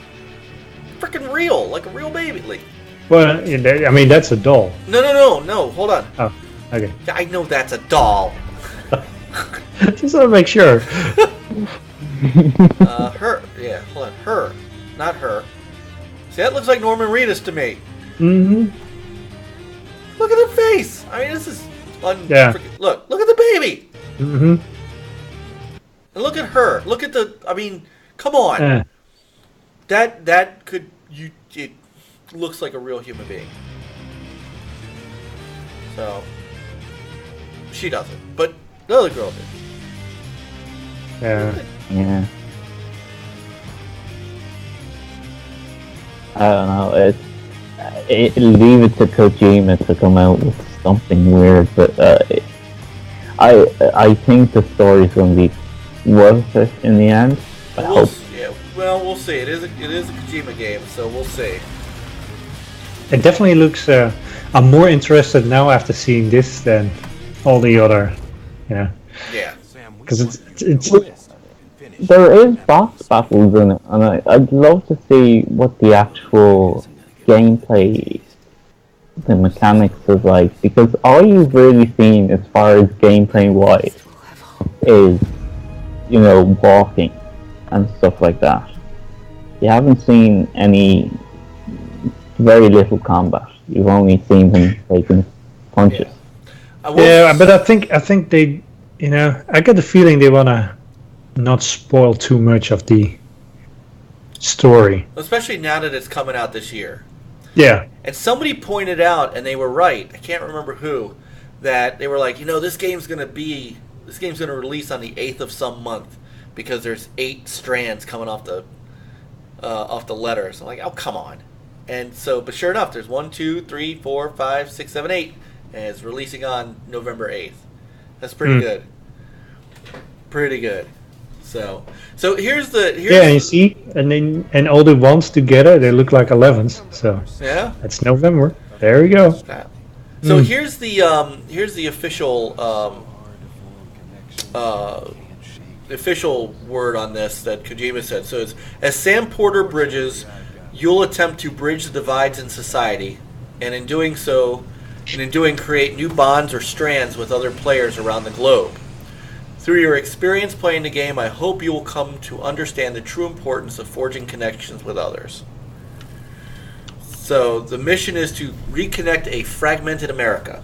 freaking real, like a real baby. Like Well, I mean, that's a doll. no. Hold on. Oh, okay. Yeah, I know that's a doll. Just want to make sure. Her. Yeah. Hold on. Her, not her. See, that looks like Norman Reedus to me. Mm-hmm. Look at her face. I mean, this is Yeah. Look at the baby. Mm-hmm. And look at her. Look at the. I mean, come on. Yeah. That could it looks like a real human being. So she doesn't, but the other girl did. Yeah. Yeah. I don't know. Leave it to Kojima to come out with something weird, but I think the story's going to be worth it in the end. I hope. We'll see. It is a Kojima game, so we'll see. It definitely looks. I'm more interested now after seeing this than all the other. Yeah. Because it's. There is boss battles in it, and I'd love to see what the actual gameplay, the mechanics is like, because all you've really seen as far as gameplay wise is, walking and stuff like that. You haven't seen very little combat. You've only seen them taking punches. Yeah, but I think they, I get the feeling they wanna not spoil too much of the story. Especially now that it's coming out this year. Yeah. And somebody pointed out, and they were right. I can't remember who, that they were like, this game's gonna release on the 8th of some month because there's 8 strands coming off the letters. I'm like, oh, come on. And so, but sure enough, there's 1, 2, 3, 4, 5, 6, 7, 8, and it's releasing on November 8th. That's pretty good. Pretty good. So here's Yeah, you see, and all the ones together, they look like 11s. So yeah, that's November. There we go. So here's the official word on this that Kojima said. So it's, as Sam Porter bridges, you'll attempt to bridge the divides in society, and in doing create new bonds or strands with other players around the globe. Through your experience playing the game, I hope you will come to understand the true importance of forging connections with others. So the mission is to reconnect a fragmented America.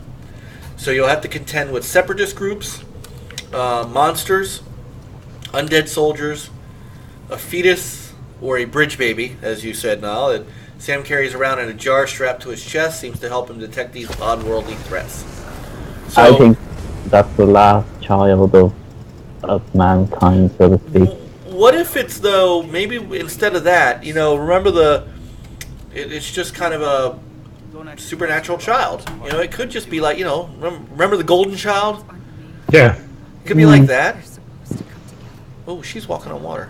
So you'll have to contend with separatist groups, monsters, undead soldiers, a fetus, or a bridge baby, as you said, Niall, that Sam carries around in a jar strapped to his chest, seems to help him detect these oddworldly threats. So, I think that's the last child of mankind, so to speak. what if it's, though, maybe instead of that, remember it's just kind of a supernatural child. It could just be like, remember the golden child? Yeah. It could be like that. Oh, she's walking on water.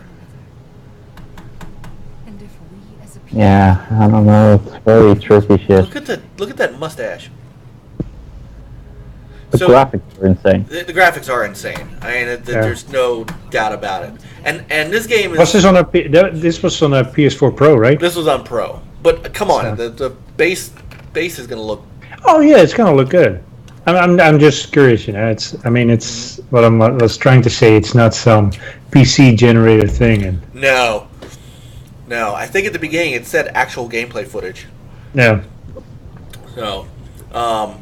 Yeah, I don't know. It's very tricky shit. Look at that mustache. The graphics are insane. The graphics are insane. I mean, there's no doubt about it. And this game is. This was on a PS4 Pro, right? This was on Pro, but come on, the base is going to look. Oh yeah, it's going to look good. I'm just curious, It's what I was trying to say. It's not some PC generated thing, and no. I think at the beginning it said actual gameplay footage. Yeah. So, of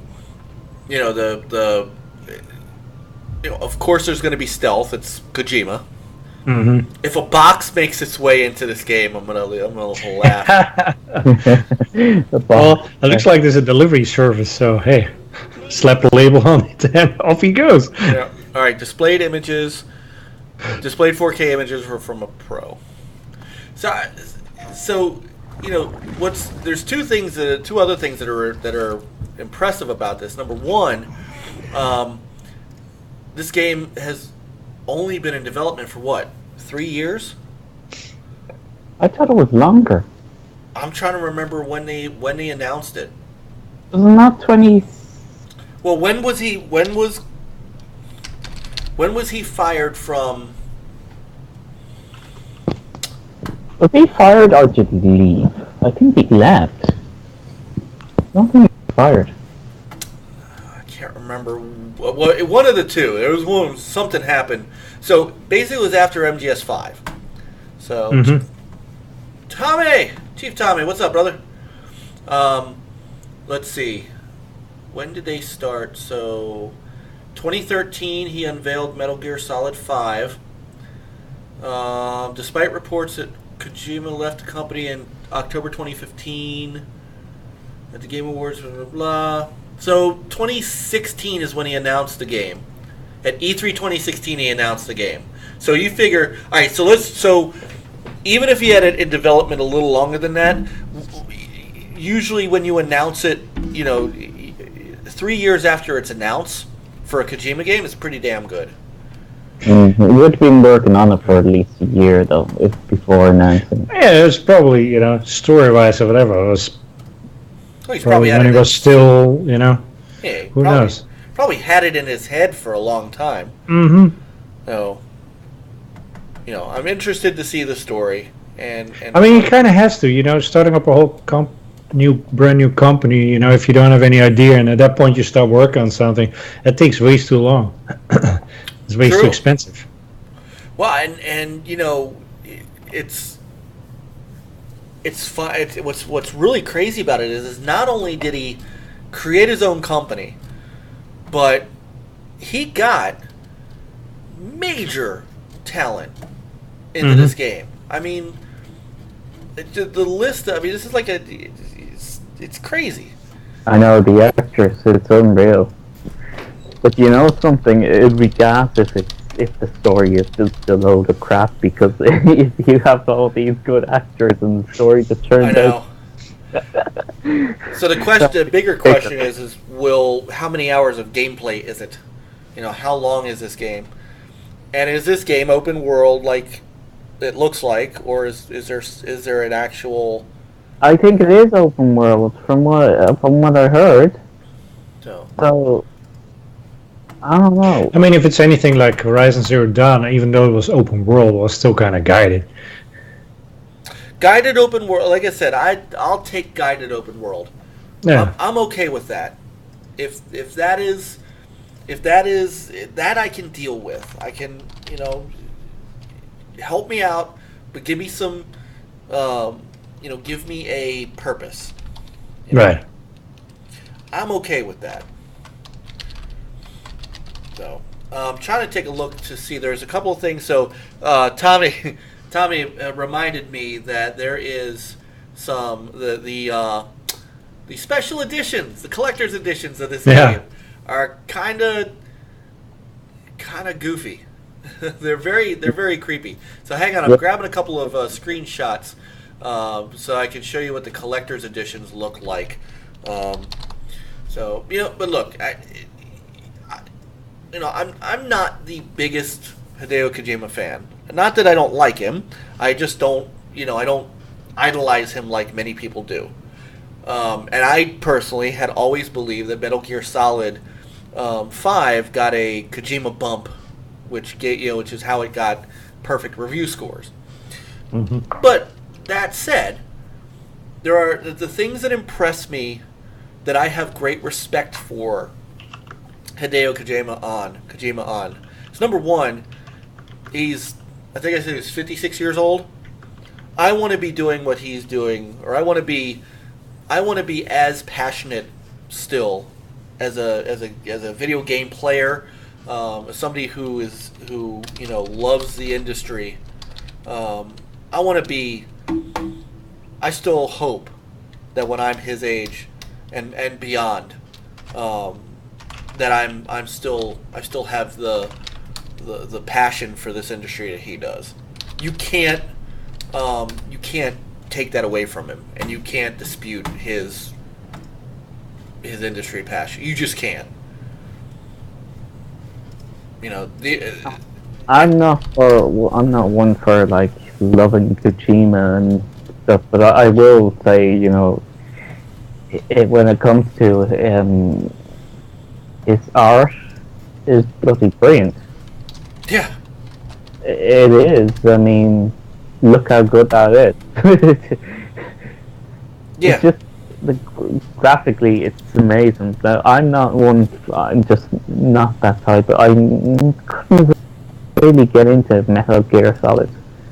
course there's going to be stealth. It's Kojima. Mm-hmm. If a box makes its way into this game, I'm gonna laugh. Well, it looks like there's a delivery service, so hey, slap a label on it and off he goes. Yeah. All right, displayed 4K images were from a Pro. So there's two other things that are impressive about this. Number one, this game has only been in development for what, 3 years? I thought it was longer. I'm trying to remember when they announced it. Wasn't that 20? Well, when was he fired from? Was he fired or did he leave? I think he left. I don't think he was fired. I can't remember. Well, one of the two. There was something happened. So basically, it was after MGS5. So, Chief Tommy, what's up, brother? Let's see. When did they start? So, 2013, he unveiled Metal Gear Solid 5. Despite reports that Kojima left the company in October 2015 at the Game Awards, blah, blah, blah. So 2016 is when he announced the game. At E3 2016, he announced the game. So you figure, all right. So even if he had it in development a little longer than that, usually when you announce it, 3 years after it's announced for a Kojima game, it's pretty damn good. He would have been working on it for at least a year, though, if before announcing. Yeah, it was probably, story-wise or whatever. It was He's probably had when it he was still, yeah, who knows? Probably had it in his head for a long time. Mm-hmm. So, I'm interested to see the story. And he kind of has to, starting up a whole brand new company, if you don't have any idea, and at that point you start working on something, that takes way too long. It's way too expensive. Well, and it's fun. What's really crazy about it is not only did he create his own company, but he got major talent into this game. I mean, the list. This is like it's crazy. I know, the actress. It's unreal. But you know something? It'd be gas if the story is just a load of crap, because if you have all these good actors and the story just turns out. So the bigger question is how many hours of gameplay is it? How long is this game? And is this game open world like it looks like, or is there an actual? I think it is open world from what I heard. So I don't know. If it's anything like Horizon Zero Dawn, even though it was open world, it was still kind of guided. Guided open world, like I said, I'll take guided open world. Yeah, I'm okay with that. If that is, if that is that I can deal with. I can, help me out, but give me some, give me a purpose. Right. I'm okay with that. So, trying to take a look to see. There's a couple of things. So, Tommy, Tommy reminded me that there is the special editions, the collector's editions of this game are kind of goofy. they're very creepy. So hang on, I'm grabbing a couple of screenshots so I can show you what the collector's editions look like. So but look, I'm not the biggest Hideo Kojima fan. Not that I don't like him. I just don't, I don't idolize him like many people do. And I personally had always believed that Metal Gear Solid 5 got a Kojima bump, which is how it got perfect review scores. Mm-hmm. But that said, there are the things that impress me that I have great respect for Hideo Kojima on. So number one, I think I said he's 56 years old. I want to be doing what he's doing, or I want to be as passionate still as a video game player, as somebody who loves the industry. I still hope that when I'm his age and beyond, that I still have the passion for this industry that he does. You can't take that away from him, and you can't dispute his industry passion. You just can't. I'm not one for like loving Kojima and stuff, but I will say, when it comes to his art is bloody brilliant. Yeah. It is. I mean, look how good that is. Yeah. It's just graphically, it's amazing. So I'm just not that type. I couldn't really get into Metal Gear Solid.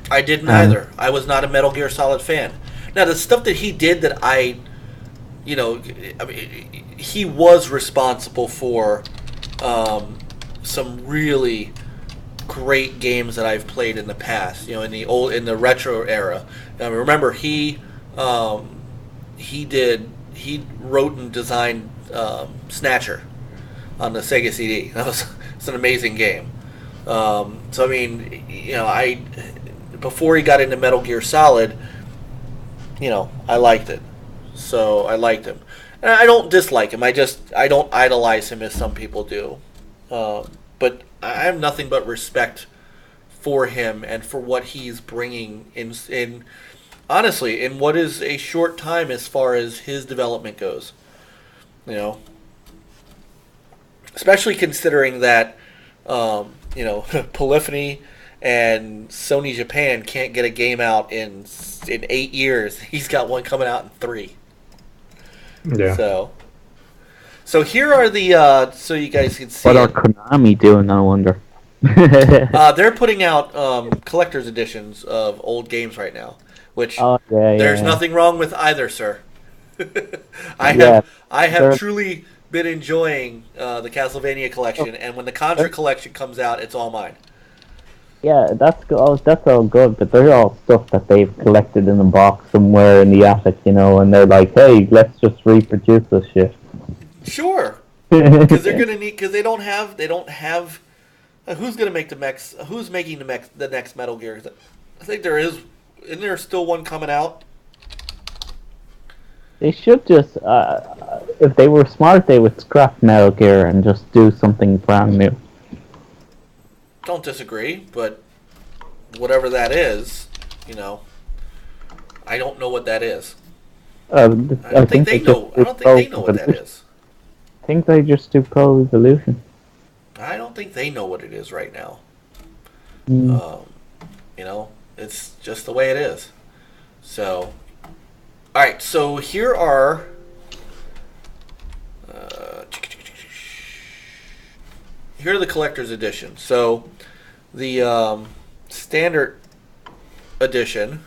I didn't either. I was not a Metal Gear Solid fan. Now, the stuff that he did that he was responsible for some really great games that I've played in the past. In the retro era. Now, remember, he wrote and designed Snatcher on the Sega CD. It's an amazing game. So I mean, before he got into Metal Gear Solid, I liked it. So I liked him. And I don't dislike him. I don't idolize him as some people do. But I have nothing but respect for him and for what he's bringing in honestly, in what is a short time as far as his development goes. Especially considering that, Polyphony and Sony Japan can't get a game out in 8 years. He's got one coming out in 3. Yeah. So here are the so you guys can see. What are Konami doing? I wonder. They're putting out collector's editions of old games right now, which there's nothing wrong with either, sir. I have truly been enjoying the Castlevania collection, and when the Contra collection comes out, it's all mine. Yeah, that's all good, but they're all stuff that they've collected in a box somewhere in the attic, and they're like, hey, let's just reproduce this shit. Sure, because they're gonna need, because they don't have. Who's gonna make the next? Who's making the next Metal Gear? I think there is. Isn't there still one coming out? They should just, if they were smart, they would scrap Metal Gear and just do something brand new. Don't disagree, but whatever that is, I don't know what that is. I don't think they know what that is. I think they just do Pro Evolution. I don't think they know what it is right now. It's just the way it is. So, all right. So here are. here are the collector's edition. So the standard edition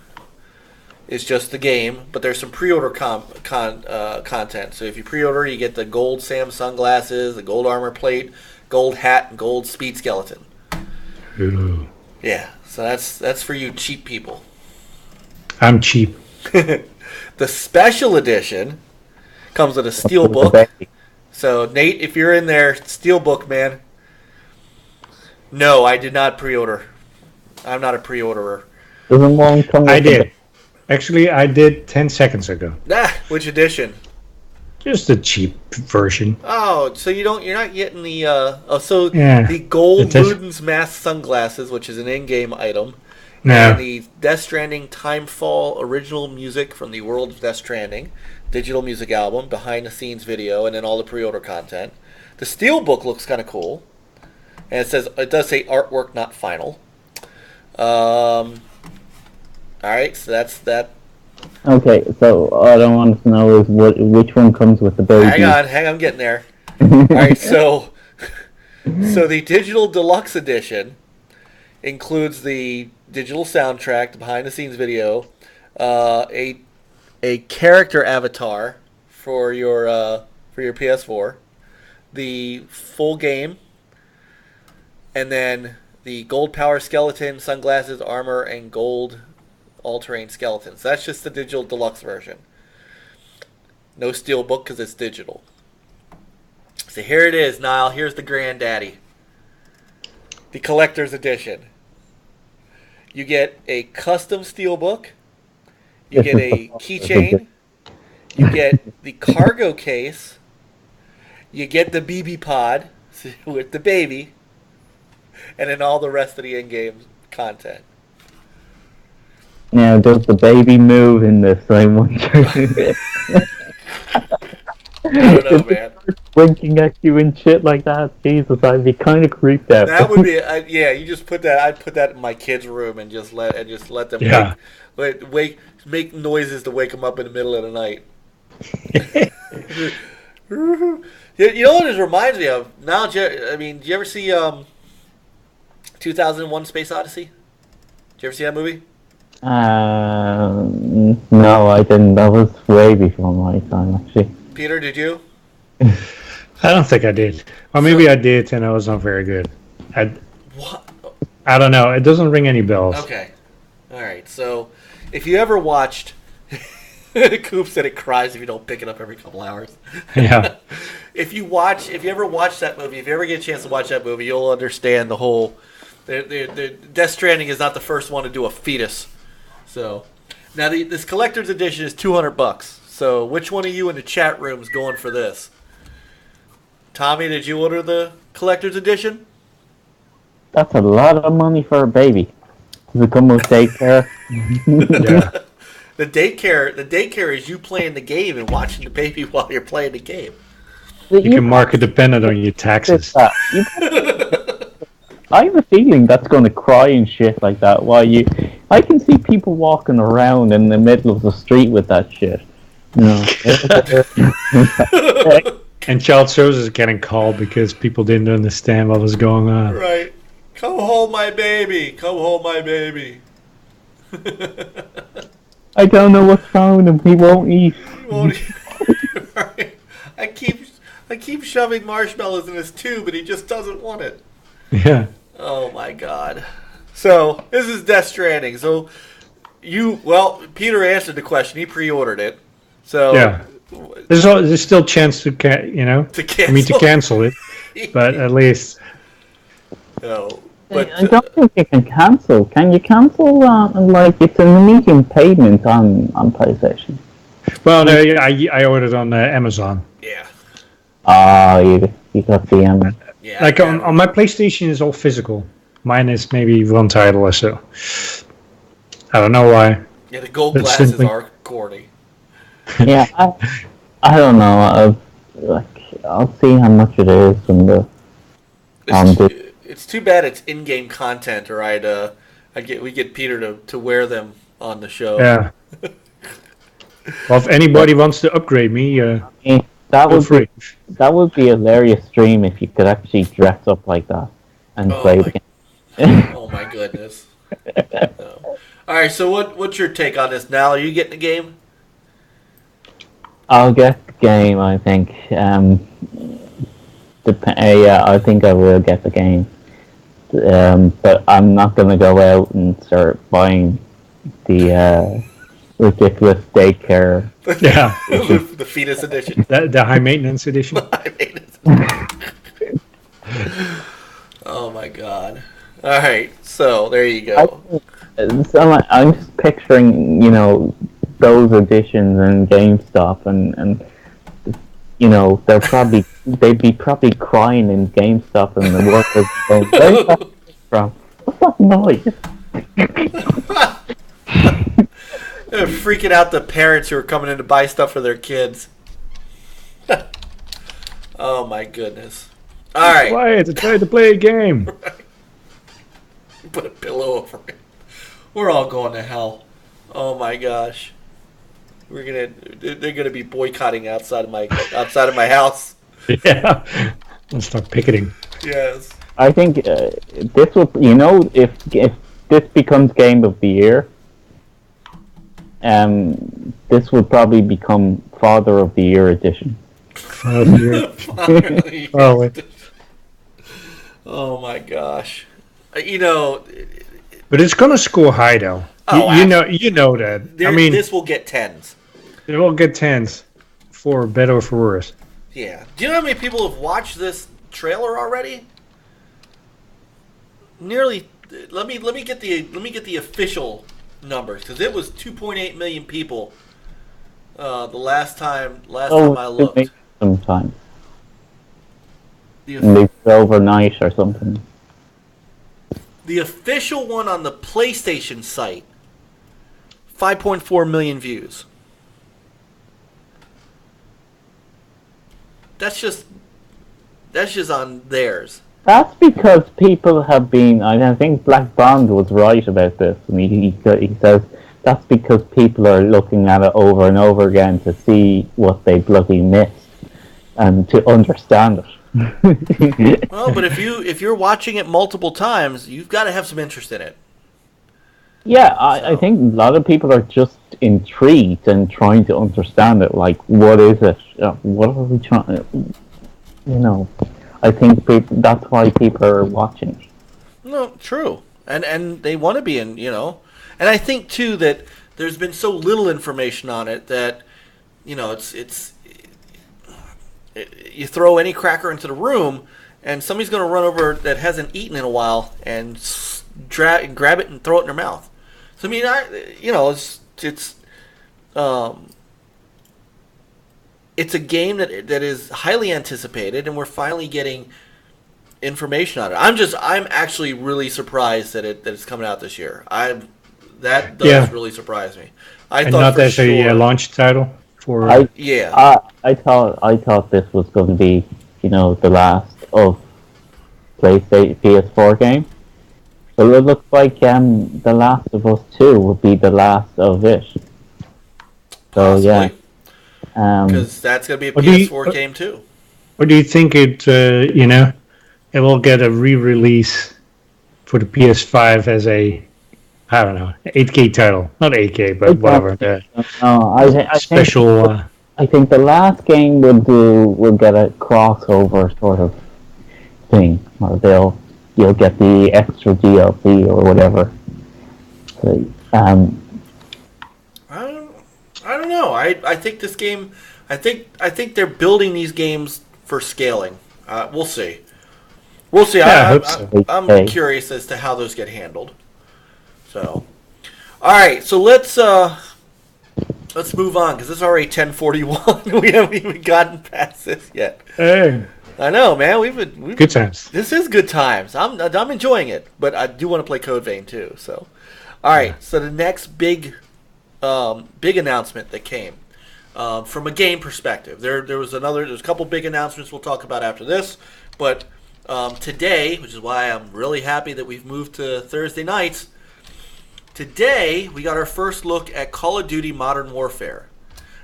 is just the game, but there's some pre-order content. So if you pre-order, you get the gold Sam sunglasses, the gold armor plate, gold hat, and gold speed skeleton. Ooh. Yeah, so that's for you cheap people. I'm cheap. The special edition comes with a steel book. So Nate, if you're in there, steel book, man. No, I did not pre-order. I'm not a pre-orderer. Doesn't one come with I did. Actually, I did 10 seconds ago. Which edition? Just a cheap version. Oh, so you're not getting the Yeah. the gold It is- Luden's Mask sunglasses, which is an in-game item. No. And the Death Stranding Timefall original music from the World of Death Stranding, digital music album, behind the scenes video, and then all the pre-order content. The steelbook looks kind of cool, and it does say artwork not final. All right, so that's that. Okay, so all I want to know is which one comes with the baby. Hang on, I'm getting there. All right, so the digital deluxe edition includes the digital soundtrack, the behind the scenes video, a character avatar for your PS4, the full game, and then the gold power skeleton, sunglasses, armor, and gold all-terrain skeletons. That's just the digital deluxe version. No steelbook because it's digital. So here it is, Niall. Here's the granddaddy. The collector's edition. You get a custom steelbook. You get a keychain. You get the cargo case. You get the BB pod with the baby. And then all the rest of the in-game content. Now, does the baby move in this? I wonder. I don't know, man. Winking at you and shit like that. Jesus, I'd be kind of creeped out. That would be, yeah. You just put that. I'd put that in my kids' room and just let them make noises to wake them up in the middle of the night. You know what this reminds me of? Now, I mean, did you ever see 2001: Space Odyssey? Did you ever see that movie? No, I didn't. That was way before my time, actually. Peter, did you? I don't think I did. Or maybe I did, and I was not very good. What? I don't know. It doesn't ring any bells. Okay. All right. So, if you ever watched, Coop said it cries if you don't pick it up every couple hours. Yeah. If you ever watch that movie, if you ever get a chance to watch that movie, you'll understand the whole. The Death Stranding is not the first one to do a fetus. So, now this collector's edition is $200. So, which one of you in the chat room is going for this? Tommy, did you order the collector's edition? That's a lot of money for a baby. Does it come with daycare? Yeah. The daycare is you playing the game and watching the baby while you're playing the game. You can mark it dependent on your taxes. I have a feeling that's going to cry and shit like that. I can see people walking around in the middle of the street with that shit. No. And child services getting called because people didn't understand what was going on. Right. Come hold my baby. Come hold my baby. I don't know what's wrong with him. He won't eat. Right. I keep shoving marshmallows in his tube, and he just doesn't want it. Yeah. Oh my god. So this is Death Stranding. So Peter answered the question. He pre-ordered it. So Yeah. There's still a chance to cancel it, but at least. No. But I don't think you can cancel. Can you cancel? It's an immediate payment on PlayStation. Well, no, I ordered on Amazon. yeah. You got the Yeah. Like on my PlayStation, it's all physical. Mine is maybe one title or so. I don't know why. Yeah, the gold That's glasses simply- are corny. Yeah, I don't know. I'll see how much it is and It's too bad it's in-game content, or we get Peter to wear them on the show. Yeah. Well, if anybody wants to upgrade me, That Feel would free. be a hilarious stream if you could actually dress up like that and play the game. Oh my goodness. No. All right, so what's your take on this? Now, are you getting the game? I'll get the game, I think. Yeah, I think I will get the game. But I'm not going to go out and start buying the ridiculous daycare. Yeah. The fetus edition. The high maintenance edition. I made it. Oh my god. All right, so there you go. I'm just picturing, those editions and GameStop and they'd be probably crying in GameStop and the workers going, "Where's that from? What's that noise?" They're freaking out the parents who are coming in to buy stuff for their kids. Oh my goodness. All right. Quiet, it's trying to play a game. Put a pillow over it. We're all going to hell. Oh my gosh. They're gonna be boycotting outside of my house. Yeah. Let's start picketing. Yes. I think this will, if this becomes Game of the Year, this will probably become Father of the Year edition. Oh, Oh my gosh. but it's gonna score high though. Oh, you know that. I mean, this will get 10s. it will get 10s for better or for worse. Yeah. Do you know how many people have watched this trailer already? Nearly. Let me get the official numbers, because it was 2.8 million people. The last time I looked. Sometimes. The, Maybe overnight or something. the official one on the PlayStation site, 5.4 million views. That's just on theirs. That's because people have been. I think Black Bond was right about this, and he says that's because people are looking at it over and over again to see what they bloody missed and to understand it. Well, but if you're watching it multiple times, you've got to have some interest in it. Yeah, I think a lot of people are just intrigued and trying to understand it. Like, what is it? What are we trying? I think that's why people are watching. No, true, and they want to be in, and I think too that there's been so little information on it that, it's you throw any cracker into the room, and somebody's going to run over that hasn't eaten in a while and grab it and throw it in their mouth. So I mean, it's a game that is highly anticipated, and we're finally getting information on it. I'm actually really surprised that it's coming out this year. That does really surprise me. I And thought not for as a sure, launch title for. I thought this was going to be, the last of PlayStation PS4 game. But it looks like The Last of Us 2 will be the last of it. So yeah, because that's going to be a What do you- PS4 game too. Or do you think it will get a re-release for the PS5 as a, I don't know, 8K title? Not 8K, but whatever. The I special. I think the last game will get a crossover sort of thing, or you'll get the extra DLC or whatever. So, I don't know. I think this game. I think they're building these games for scaling. We'll see. We'll see. Yeah, I hope so. I'm curious as to how those get handled. So, all right. So let's move on, because it's already 10:41. We haven't even gotten past this yet. Hey, I know, man. We've good times. This is good times. I'm enjoying it, but I do want to play Code Vein too. So, all right. So the next big announcement that came from a game perspective, there's a couple big announcements we'll talk about after this, but today, which is why I'm really happy that we've moved to Thursday nights. Today we got our first look at Call of Duty Modern Warfare.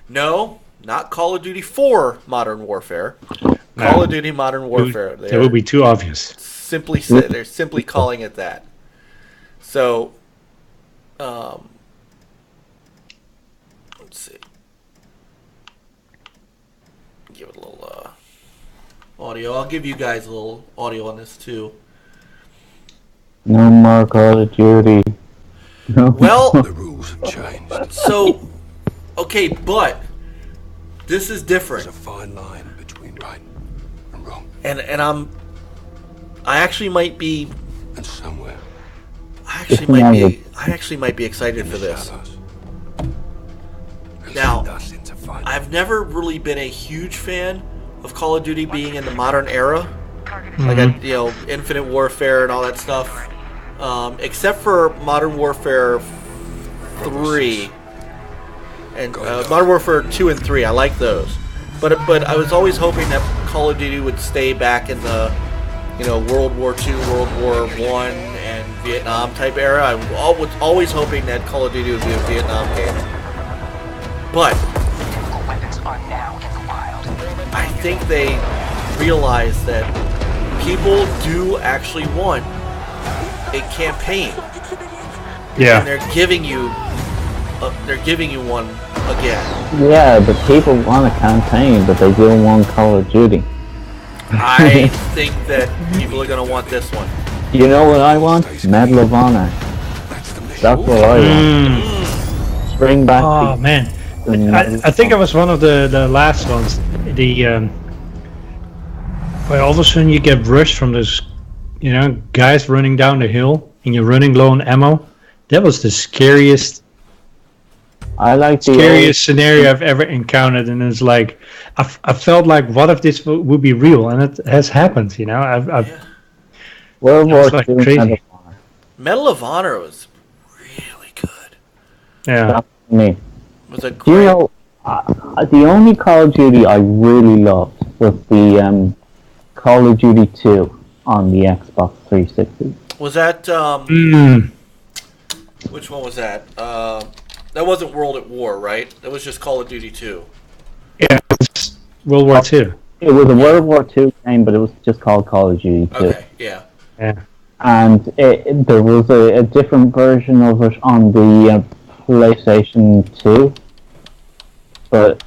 No, not Call of Duty 4 Modern Warfare. Call of Duty Modern Warfare. That would be too obvious. They're simply calling it that. So, let's see. Give it a little audio. I'll give you guys a little audio on this too. No more Call of Duty. No. Well, The rules have changed. so, okay, but this is There's different. a fine line between right and wrong. And I actually might be And somewhere I actually might be excited for in the this. shadows, Now, lead us into fight. I've never really been a huge fan of Call of Duty being in the modern era, like Infinite Warfare and all that stuff, except for Modern Warfare 3 and Modern Warfare 2 and 3. I like those, but I was always hoping that Call of Duty would stay back in the World War II, World War I, and Vietnam type era. I was always hoping that Call of Duty would be a Vietnam game, but Weapons are now in the wild. I think they realize that people do actually want a campaign, Yeah. and they're giving you one again. Yeah, but people want a campaign, but they don't want Call of Duty. I think that people are going to want this one. You know what I want? Medal of Honor. That's the mission. That's what I want. Bring back Oh man, I think I was one of the last ones. Where all of a sudden you get rushed from this, guys running down the hill, and you're running low on ammo. That was the scariest I like the scariest scenario I've ever encountered, and it's like I felt like, what if this would be real? And it has happened. World War It's like II crazy. Medal of Honor. Medal of Honor was really good. Yeah. That's me. It was a Do you great. know, the only Call of Duty I really loved was the Call of Duty 2 on the Xbox 360. Was that Mm. which one was that? That wasn't World at War, right? That was just Call of Duty 2. Yeah. It's World War II. It was a World War II game, but it was just called Call of Duty 2. Okay, yeah. Yeah. And there was a different version of it on the PlayStation 2, but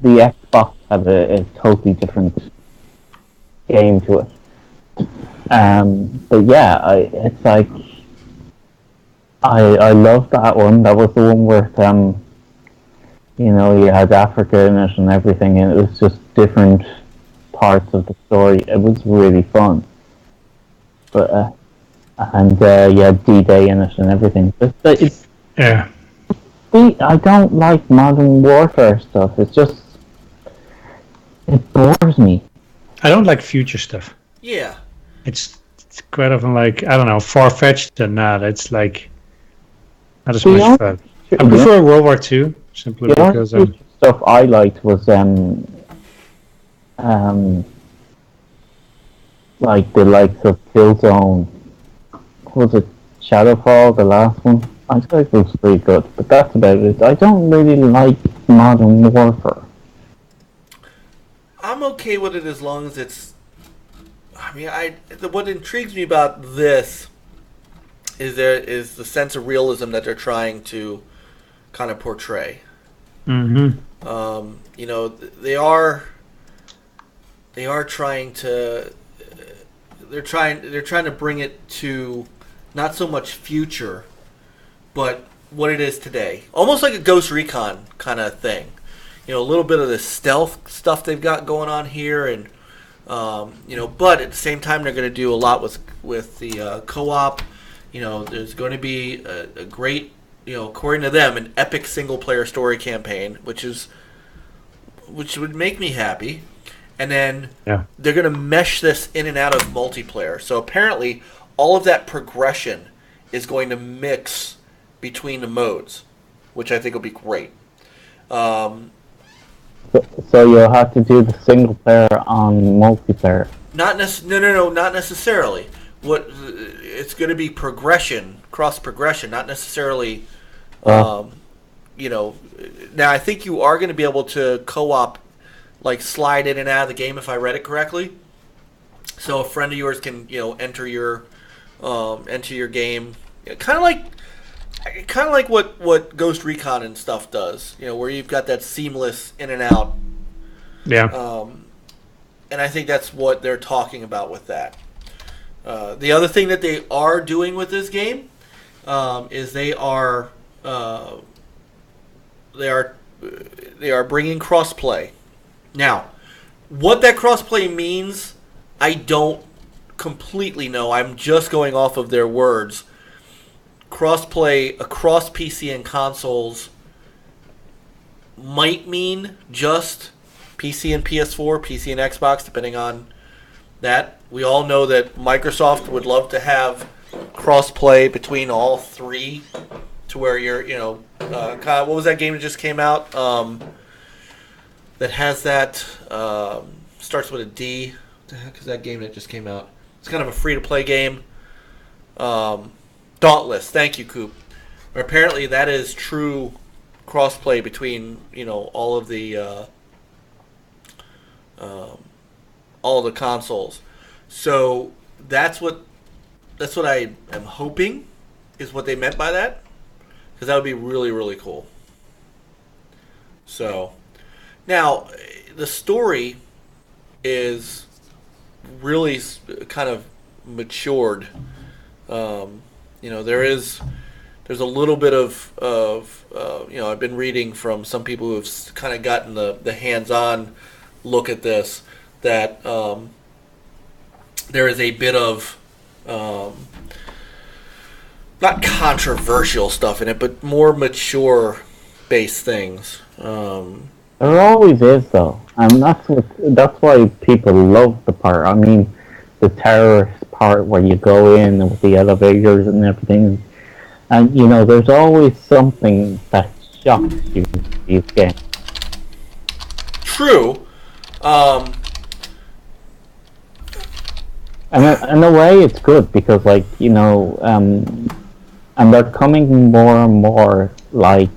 the Xbox had a totally different game to it. But yeah, it's like I love that one. That was the one where you had Africa in it and everything, and it was just different parts of the story. It was really fun. But you had D-Day in it and everything. But Yeah. I don't like Modern Warfare stuff. It bores me. I don't like future stuff. Yeah. It's quite often like, I don't know, far-fetched and not. It's like not as Yeah. much fun. I prefer World War II simply The because only stuff I liked was like the likes of Killzone. Was it Shadowfall, the last one? I thought it was pretty good, but that's about it. I don't really like Modern Warfare. I'm okay with it as long as it's. I mean, what intrigues me about this is the sense of realism that they're trying to kind of portray. Mm-hmm. They are trying to. They're trying to bring it to not so much future, but what it is today. Almost like a Ghost Recon kind of thing. A little bit of the stealth stuff they've got going on here, and but at the same time they're going to do a lot with the co-op. There's going to be a great, according to them, an epic single player story campaign, which would make me happy. And then they're going to mesh this in and out of multiplayer. So apparently all of that progression is going to mix between the modes, which I think will be great. So you'll have to do the single player on multiplayer. Not necessarily. It's going to be progression, cross progression, not necessarily now I think you are going to be able to co-op, like slide in and out of the game if I read it correctly. So a friend of yours can enter your game, kind of like what Ghost Recon and stuff does. Where you've got that seamless in and out. Yeah. And I think that's what they're talking about with that. The other thing that they are doing with this game is they are bringing crossplay. Now, what that crossplay means, I don't completely know. I'm just going off of their words. Crossplay across PC and consoles might mean just PC and PS4, PC and Xbox, depending on that. We all know that Microsoft would love to have cross-play between all three, to where you're, Kyle, what was that game that just came out that has that, starts with a D? What the heck is that game that just came out? It's kind of a free-to-play game. Dauntless, thank you, Coop. Where apparently that is true cross-play between, all of the consoles. So that's what I am hoping is what they meant by that, because that would be really, really cool. So now the story is really kind of matured. There's a little bit of I've been reading from some people who have kind of gotten the hands-on look at this, that there is a bit of not controversial stuff in it, but more mature based things. There always is, though, and that's why people love the part. I mean, the terrorist part where you go in with the elevators and everything, and there's always something that shocks you in these games. True. And in a way, it's good because, and they're coming more and more, which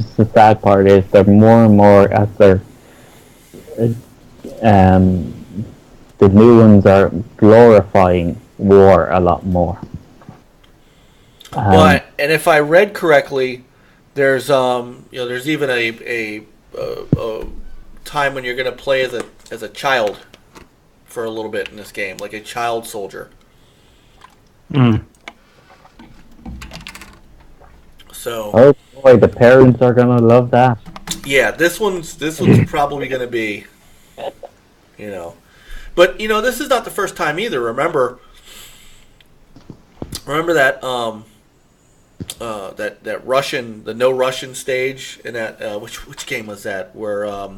is the sad part, is they're more and more as they're, the new ones are glorifying war a lot more. Well, and if I read correctly, there's there's even a time when you're going to play as a child for a little bit in this game, like a child soldier. So, oh boy, the parents are gonna love that. Yeah, this one's probably gonna be, but this is not the first time either. Remember that that Russian, the no Russian stage in that which game was that, where I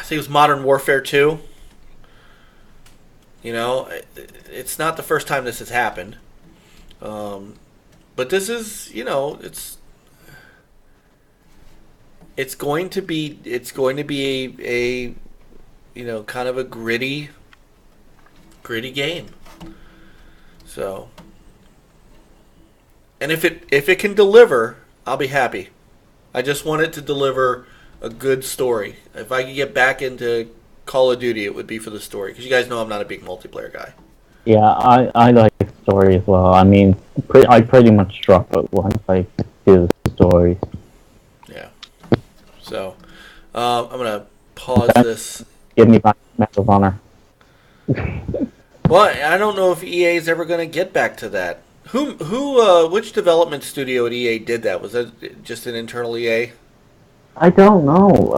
think it was Modern Warfare 2. It's not the first time this has happened. But this is, it's going to be a kind of a gritty game. So, and if it can deliver, I'll be happy. I just want it to deliver a good story. If I could get back into Call of Duty, it would be for the story, because you guys know I'm not a big multiplayer guy. Yeah, I like the story as well. I mean, I pretty much drop it once I do the story. Yeah. So, I'm gonna pause this. Give me back Medal of Honor. Well, I don't know if EA is ever gonna get back to that. Which development studio at EA did that? Was that just an internal EA? I don't know.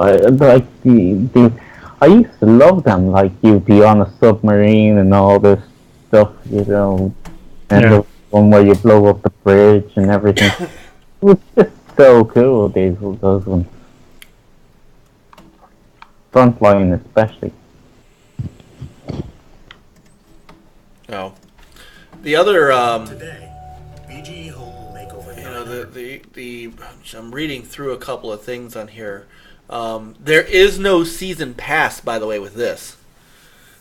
I used to love them. Like, you'd be on a submarine and all this stuff, and the one where you blow up the bridge and everything. It was just so cool, those ones. Frontline especially. Oh. The other, Today, BGE Home will make over I'm reading through a couple of things on here. There is no season pass, by the way, with this.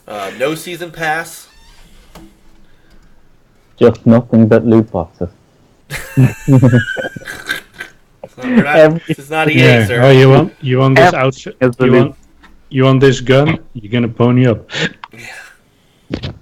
No season pass. Just nothing but loot boxes. We're not, Every- this is not EA, Yeah. sir. Oh, you want this Every- outfit? is the You want this gun? You're gonna pony up.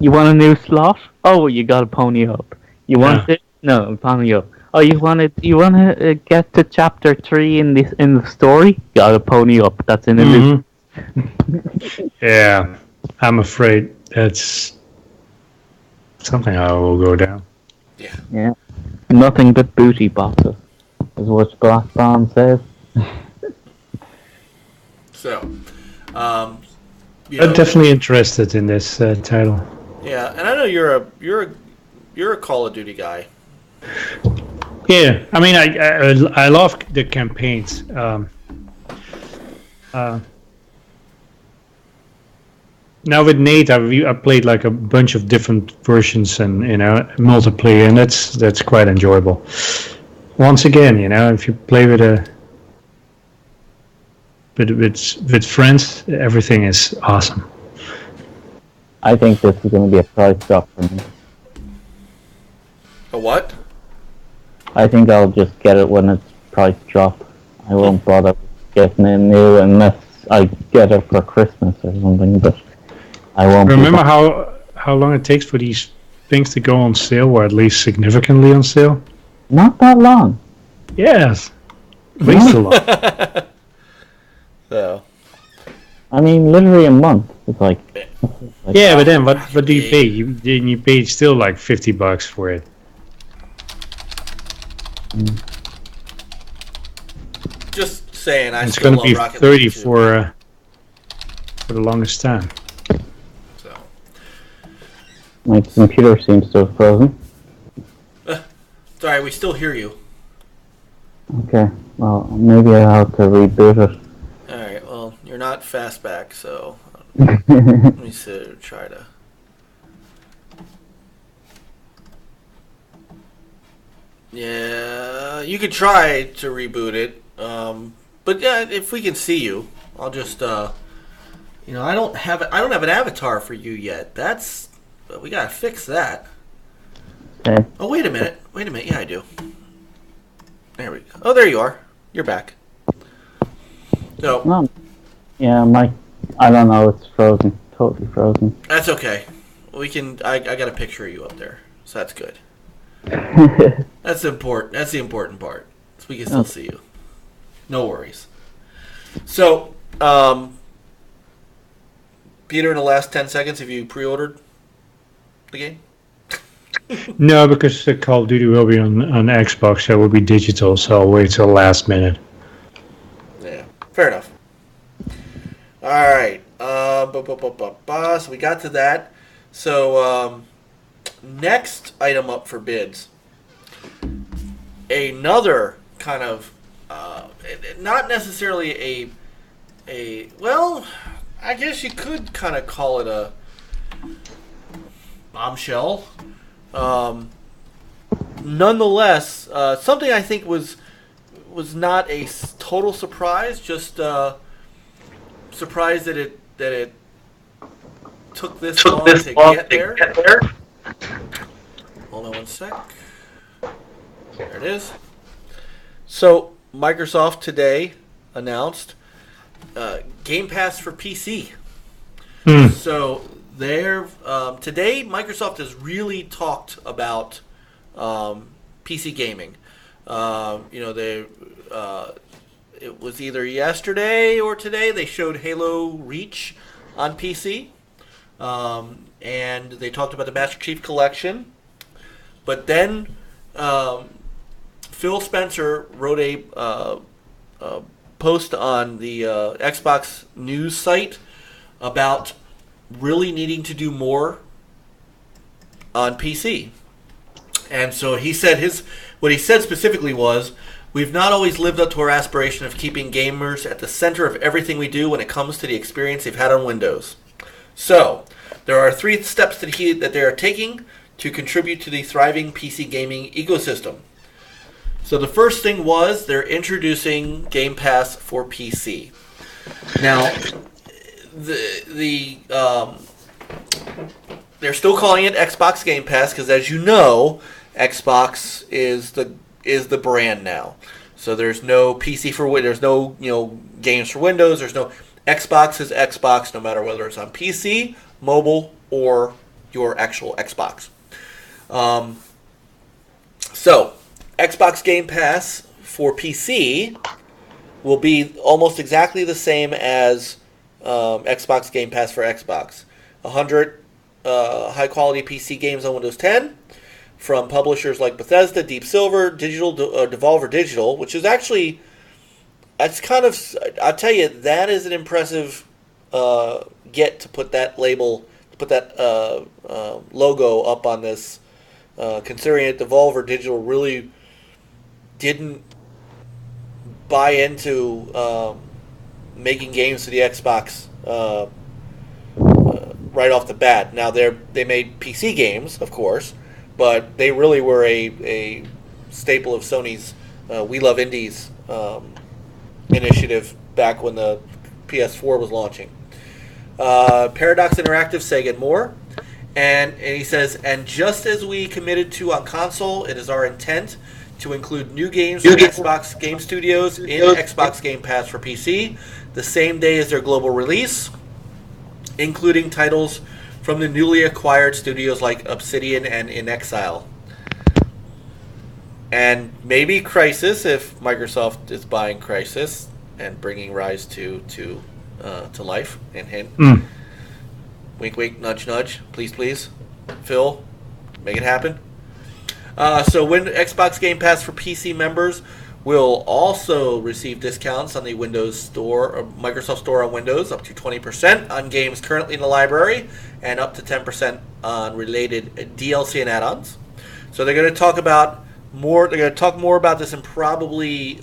You want a new slot? Oh, you gotta pony up. You want Yeah. it? No, pony up. Oh, you want it? You want to get to chapter 3 in the story? Gotta pony up. That's in the new. Mhm. Yeah, I'm afraid that's something I will go down. Yeah. Nothing but booty boxes, is what Black Bond says. So, you I'm know, definitely interested in this title. yeah, and I know you're a Call of Duty guy. Yeah, I mean, I love the campaigns. Now with Nate, I played like a bunch of different versions and multiplayer, and that's quite enjoyable. Once again, if you play with friends, everything is awesome. I think this is going to be a price drop for me. A what? I think I'll just get it when it's price drop. I won't bother getting it new unless I get it for Christmas or something, but I won't. Remember how long it takes for these things to go on sale, or at least significantly on sale? Not that long. Yes, at least a lot. So, I mean, literally a month. It's like Yeah, but then what do you pay? You paid still like $50 for it. just saying, I It's still going to love be Rocket 30 League too. for the longest time. So, my computer seems to have frozen. sorry, we still hear you. Okay, well, maybe I have to reboot it. All right, well, you're not fast back, so let me try to. Yeah, you could try to reboot it, but yeah, if we can see you, I'll just I don't have an avatar for you yet. We gotta fix that. Okay. Oh, wait a minute, yeah, I do. There we go. Oh, there you are. You're back. So No. Yeah, I don't know, it's frozen. Totally frozen. that's okay. We can. I got a picture of you up there, so that's good. That's important. That's the important part. So we can still see you. No worries. So, Peter, in the last 10 seconds, have you pre-ordered the game? No, because the Call of Duty will be on Xbox, so it will be digital, so I'll wait till last minute. Yeah, fair enough. All right. So we got to that. So, next item up for bids. Another kind of, not necessarily well, I guess you could kind of call it a bombshell. Nonetheless, something I think was not a total surprise. Just surprised that it took this long to get there. Hold on one sec. There it is. So Microsoft today announced Game Pass for PC. So today Microsoft has really talked about PC gaming. It was either yesterday or today they showed Halo Reach on PC, and they talked about the Master Chief Collection. But then Phil Spencer wrote a post on the Xbox news site about really needing to do more on PC. And so he said what he said specifically was, we've not always lived up to our aspiration of keeping gamers at the center of everything we do when it comes to the experience they've had on Windows. So, there are 3 steps that they are taking to contribute to the thriving PC gaming ecosystem. So the first thing was they're introducing Game Pass for PC. Now, they're still calling it Xbox Game Pass because, as you know, Xbox is the brand now. So there's no PC for there's no games for Windows. There's no Xbox is Xbox no matter whether it's on PC, mobile, or your actual Xbox. So Xbox Game Pass for PC will be almost exactly the same as Xbox Game Pass for Xbox. 100 high-quality PC games on Windows 10 from publishers like Bethesda, Deep Silver, Devolver Digital, which is actually, that's kind of, I'll tell you, that is an impressive get to put that label, to put that logo up on this, considering that Devolver Digital really didn't buy into making games for the Xbox right off the bat. Now they made PC games, of course, but they really were a staple of Sony's We Love Indies initiative back when the PS4 was launching. Paradox Interactive say again more, and he says, and just as we committed to on console, it is our intent to include new games from Xbox Game Studios in Xbox Game Pass for PC the same day as their global release, including titles from the newly acquired studios like Obsidian and In Exile. And maybe Crysis, if Microsoft is buying Crysis and bringing Rise to life. And hint. Wink, wink, nudge, nudge. Please, please. Phil, make it happen. So when Xbox Game Pass for PC members will also receive discounts on the Windows Store or Microsoft Store on Windows, up to 20% on games currently in the library, and up to 10% on related DLC and add-ons. So they're going to talk about more. They're going to talk more about this, and probably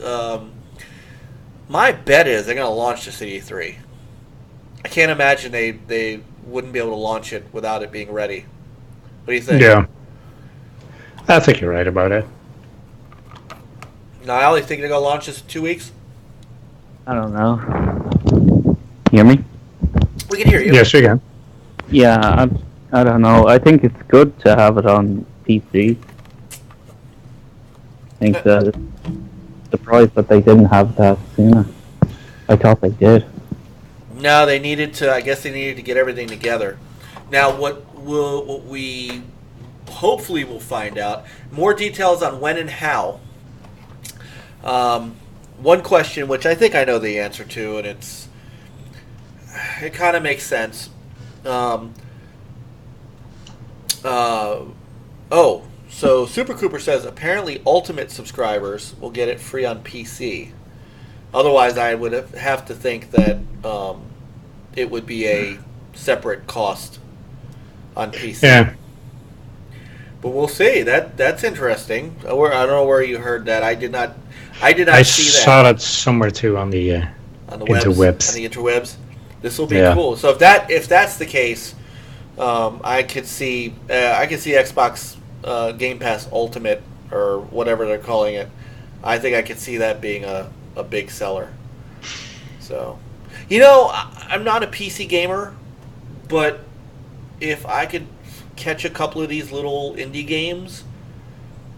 my bet is they're going to launch this at E3. I can't imagine they wouldn't be able to launch it without it being ready. What do you think? Yeah, I think you're right about it. Niall, you think they're going to launch this in 2 weeks? I don't know. Hear me? We can hear you. Yes, you can. Yeah, I don't know. I think it's good to have it on PC. I think that surprised that they didn't have that sooner. I thought they did. No, they needed to. I guess they needed to get everything together. Now, what we hopefully will find out more details on when and how. One question, which I think I know the answer to, and it kind of makes sense. So Super Cooper says apparently Ultimate subscribers will get it free on PC. Otherwise, I would have to think that it would be a separate cost on PC. Yeah. But we'll see. That's interesting. I don't know where you heard that. I did not I see that. saw that somewhere too on the interwebs. On the interwebs. This will be Yeah. cool. So if that's the case, I could see Xbox Game Pass Ultimate or whatever they're calling it. I think I could see that being a big seller. So, I'm not a PC gamer, but if I could catch a couple of these little indie games,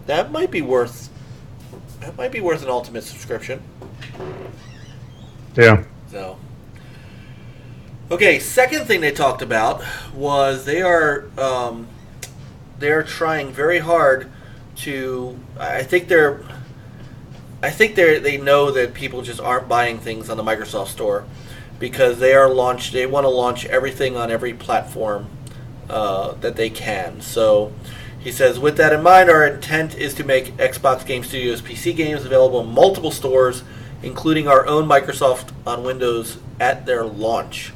that might be worth an Ultimate subscription. Yeah. So, okay. Second thing they talked about was they are trying very hard to. I think they know that people just aren't buying things on the Microsoft Store because they want to launch everything on every platform that they can. So he says, with that in mind, our intent is to make Xbox Game Studios PC games available in multiple stores, including our own Microsoft on Windows at their launch.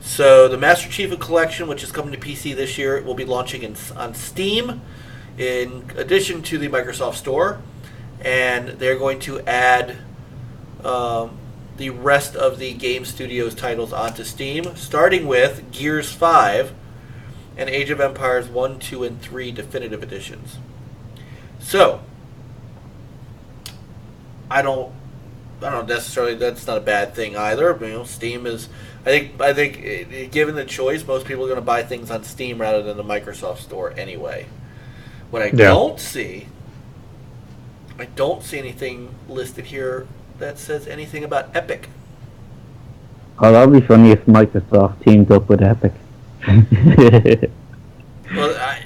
So the Master Chief Collection, which is coming to PC this year, will be launching on Steam in addition to the Microsoft Store. And they're going to add the rest of the Game Studios titles onto Steam, starting with Gears 5 and Age of Empires 1, 2, and 3 Definitive Editions. So, I don't necessarily, that's not a bad thing either. Steam is, I think given the choice, most people are going to buy things on Steam rather than the Microsoft Store anyway. What I don't see I don't see anything listed here that says anything about Epic. Oh, that'd be funny if Microsoft teamed up with Epic. Well, I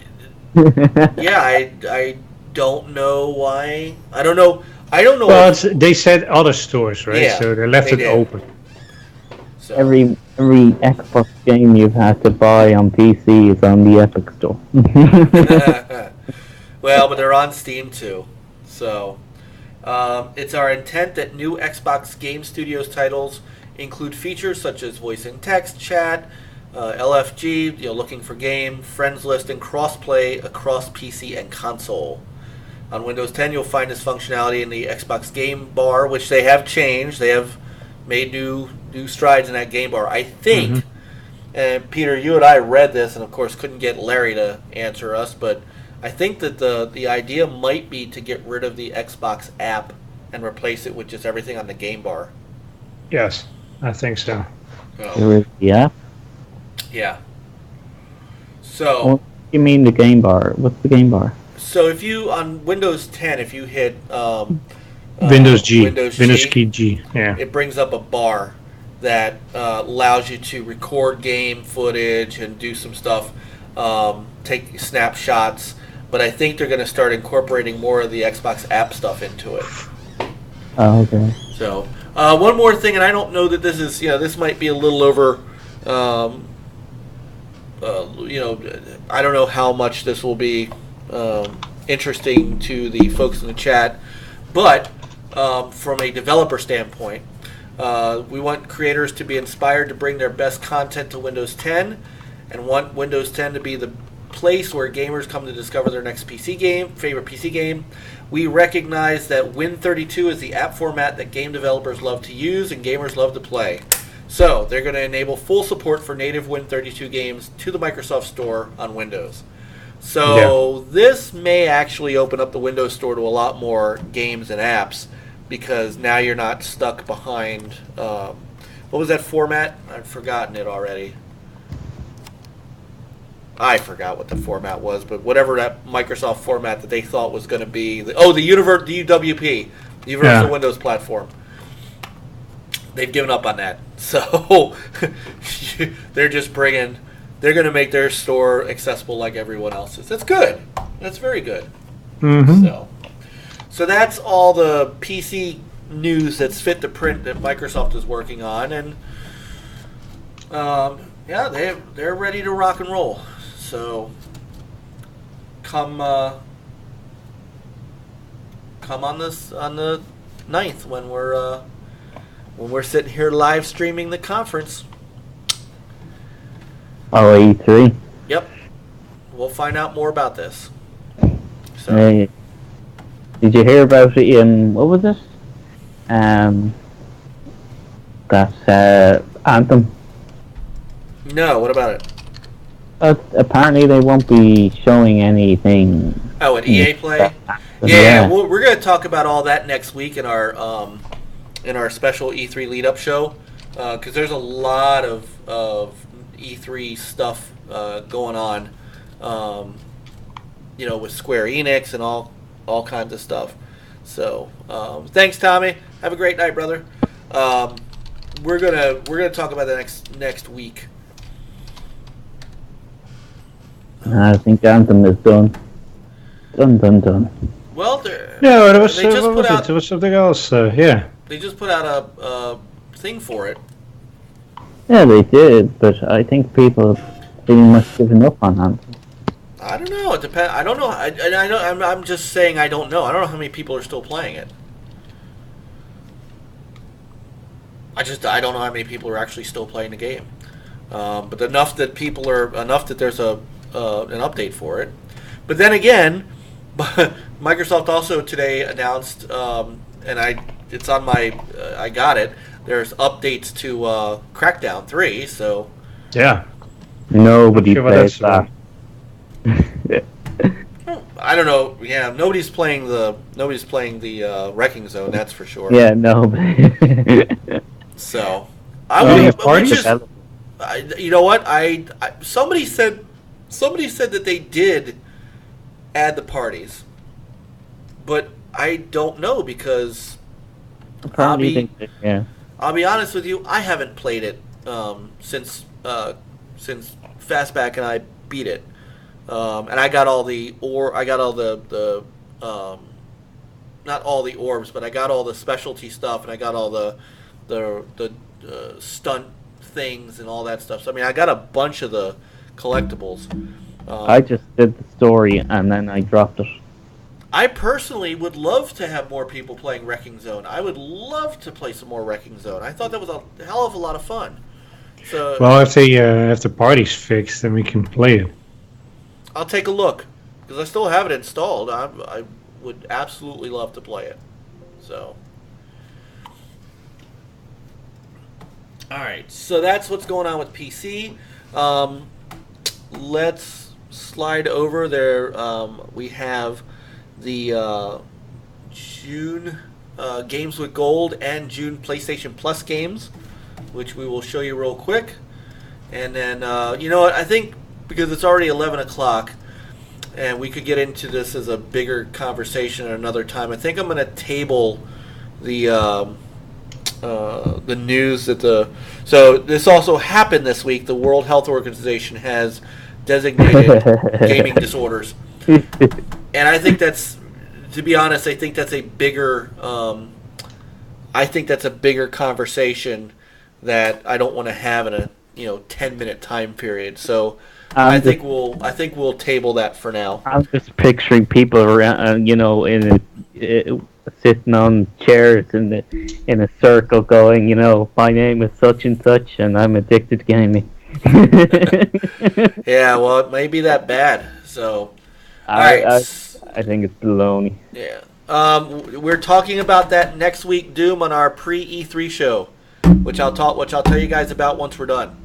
don't know why. I don't know. Well, they said other stores, right? Yeah, so they left they it did. open. So. every Xbox game you've had to buy on PC is on the Epic Store. Well, but they're on Steam too. So it's our intent that new Xbox Game Studios titles include features such as voice and text chat, LFG, looking for game, friends list, and crossplay across PC and console. On Windows 10, you'll find this functionality in the Xbox Game Bar, which they have changed. They have made new strides in that game bar. I think, and Peter, you and I read this, and of course couldn't get Larry to answer us, but I think that the idea might be to get rid of the Xbox app and replace it with just everything on the game bar. Yes, I think so. Yeah. Yeah. So. What do you mean the game bar? What's the game bar? So if you on Windows 10, if you hit Windows G, Windows key G, yeah, it brings up a bar that allows you to record game footage and do some stuff, take snapshots. But I think they're going to start incorporating more of the Xbox app stuff into it. Oh, okay. So one more thing, and I don't know that this is, this might be a little over. I don't know how much this will be interesting to the folks in the chat, but from a developer standpoint, we want creators to be inspired to bring their best content to Windows 10 and want Windows 10 to be the place where gamers come to discover their next favorite PC game. We recognize that Win32 is the app format that game developers love to use and gamers love to play. So they're going to enable full support for native Win32 games to the Microsoft Store on Windows. So this may actually open up the Windows Store to a lot more games and apps, because now you're not stuck behind, what was that format? I've forgotten it already. I forgot what the format was, but whatever that Microsoft format that they thought was going to be, the UWP, the Universal Windows Platform. They've given up on that. So they're going to make their store accessible like everyone else's. That's good. That's very good. Mm-hmm. So that's all the PC news that's fit to print that Microsoft is working on, and they're ready to rock and roll. So come on the 9th when we're sitting here live streaming the conference. Oh, E3. Yep, we'll find out more about this. So. Hey, did you hear about it in, what was it? That Anthem. No, what about it? Apparently they won't be showing anything. Oh, at EA Play? Yeah. We're going to talk about all that next week in our special E3 lead-up show, because there's a lot of E3 stuff going on, with Square Enix and all kinds of stuff. So thanks, Tommy. Have a great night, brother. We're gonna talk about that next week. I think Anthem is done. Done. Well, there was they just put out. There was something else. Yeah. They just put out a thing for it. Yeah, they did, but I think people have pretty much given up on Anthem. I don't know. It depends. I don't know. I know. I'm just saying. I don't know. I don't know how many people are still playing it. I don't know how many people are actually still playing the game. But enough that there's an update for it. But then again, Microsoft also today announced, and it's on my, I got it. There's updates to Crackdown 3. So yeah, nobody plays that. I don't know. Yeah, nobody's playing the Wrecking Zone. That's for sure. Yeah, no. So, you know what? Somebody said that they did add the parties, but I don't know because Apparently, yeah. I'll be honest with you, I haven't played it since Fastback and I beat it, and I got all the not all the orbs, but I got all the specialty stuff, and I got all the stunt things and all that stuff. So I mean, I got a bunch of the collectibles. I just did the story and then I dropped it. I personally would love to have more people playing Wrecking Zone. I would love to play some more Wrecking Zone. I thought that was a hell of a lot of fun. So Well, if the party's fixed, then we can play it. I'll take a look because I still have it installed. I would absolutely love to play it. So, all right. So that's what's going on with PC. Let's slide over there. We have the June games with gold and June PlayStation Plus games, which we will show you real quick. And then, you know what? I think because it's already 11 o'clock and we could get into this as a bigger conversation at another time, I think I'm going to table the news that so this also happened this week. The World Health Organization has designated gaming disorders. And I think that's, to be honest, I think that's a bigger conversation that I don't want to have in a 10-minute time period. So I think we'll table that for now. I'm just picturing people around, sitting on chairs in a circle, going, my name is such and such, and I'm addicted to gaming. Yeah, well, it may be that bad. So, I think it's baloney. Yeah. We're talking about that next week, Doom, on our pre-E3 show, which I'll tell you guys about once we're done.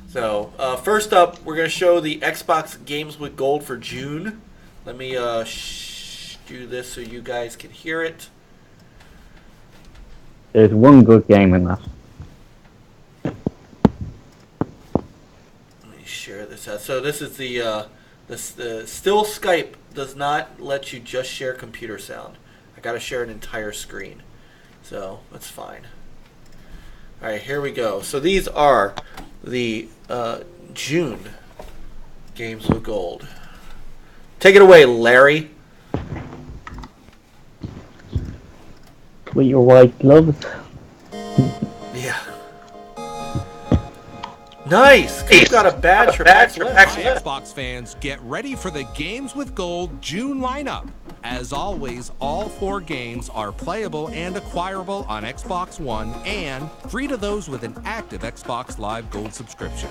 So, first up, we're going to show the Xbox Games with Gold for June. Let me do this so you guys can hear it. There's one good game in that. Let me share this out. So this is the still Skype does not let you just share computer sound. I got to share an entire screen. So that's fine. All right, here we go. So these are the June games with gold. Take it away, Larry. With your white gloves. Yeah. Nice. You've got a badge for PAX West. Xbox fans, get ready for the Games with Gold June lineup. As always, all 4 games are playable and acquirable on Xbox One and free to those with an active Xbox Live Gold subscription.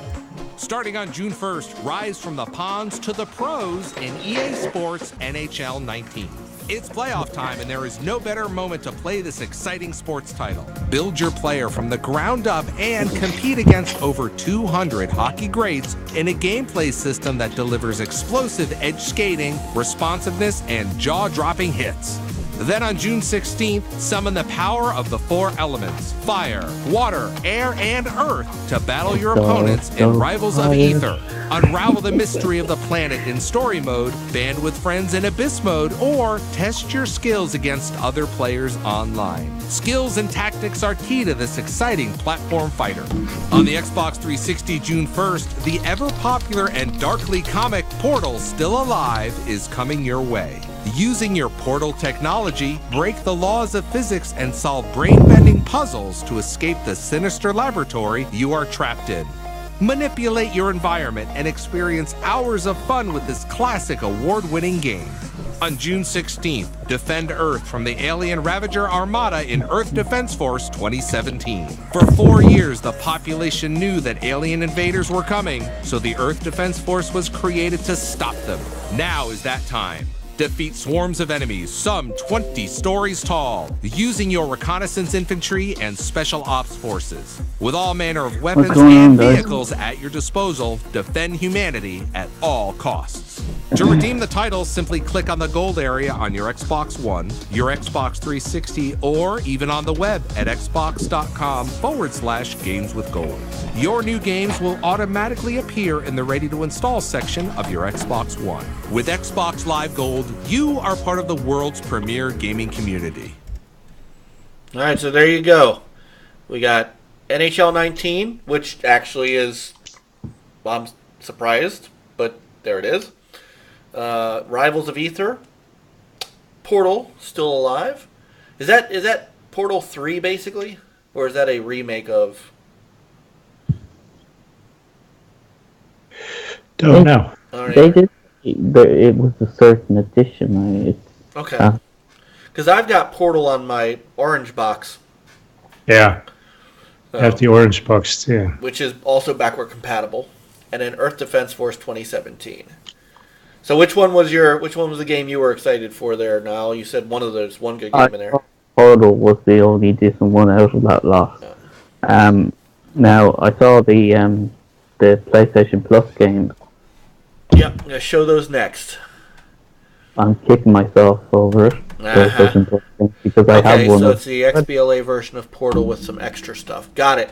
Starting on June 1st, rise from the pawns to the pros in EA Sports NHL 19. It's playoff time, and there is no better moment to play this exciting sports title. Build your player from the ground up and compete against over 200 hockey greats in a gameplay system that delivers explosive edge skating, responsiveness, and jaw-dropping hits. Then on June 16th, summon the power of the 4 elements, fire, water, air, and earth, to battle your opponents in Rivals of Ether. Unravel the mystery of the planet in story mode, band with friends in abyss mode, or test your skills against other players online. Skills and tactics are key to this exciting platform fighter. On the Xbox 360 June 1st, the ever-popular and darkly comic Portal Still Alive is coming your way. Using your Portal technology, break the laws of physics and solve brain-bending puzzles to escape the sinister laboratory you are trapped in. Manipulate your environment and experience hours of fun with this classic award-winning game. On June 16th, defend Earth from the alien Ravager Armada in Earth Defense Force 2017. For 4 years, the population knew that alien invaders were coming, so the Earth Defense Force was created to stop them. Now is that time. Defeat swarms of enemies, some 20 stories tall, using your reconnaissance infantry and special ops forces. With all manner of weapons and vehicles at your disposal, defend humanity at all costs. To redeem the titles, simply click on the gold area on your Xbox One, your Xbox 360, or even on the web at xbox.com/games with gold. Your new games will automatically appear in the ready to install section of your Xbox One. With Xbox Live Gold, you are part of the world's premier gaming community. All right, so there you go. We got NHL 19, which actually is, well, I'm surprised, but there it is. Rivals of Ether, Portal, still alive. Is that Portal 3 basically, or is that a remake of? Don't know. They did. It was a certain edition. Okay. Because I've got Portal on my orange box. Yeah. I have the orange box too. Which is also backward compatible, and then Earth Defense Force 2017. So which one was the game you were excited for there? Now you said one good game in there. Portal was the only decent one out of that lot. Yeah. Now I saw the PlayStation Plus games. Yep, I'm gonna show those next. I'm kicking myself over it. PlayStation Plus games, because I have one. So it's the XBLA version of Portal with some extra stuff. Got it.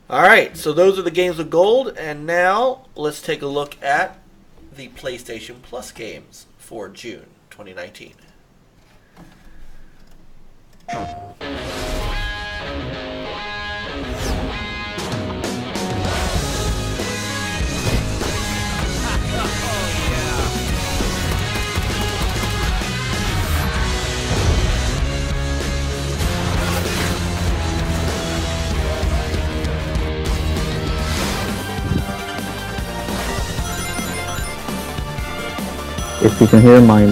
All right, so those are the games with gold, and now let's take a look at the PlayStation Plus games for June 2019. If you can hear my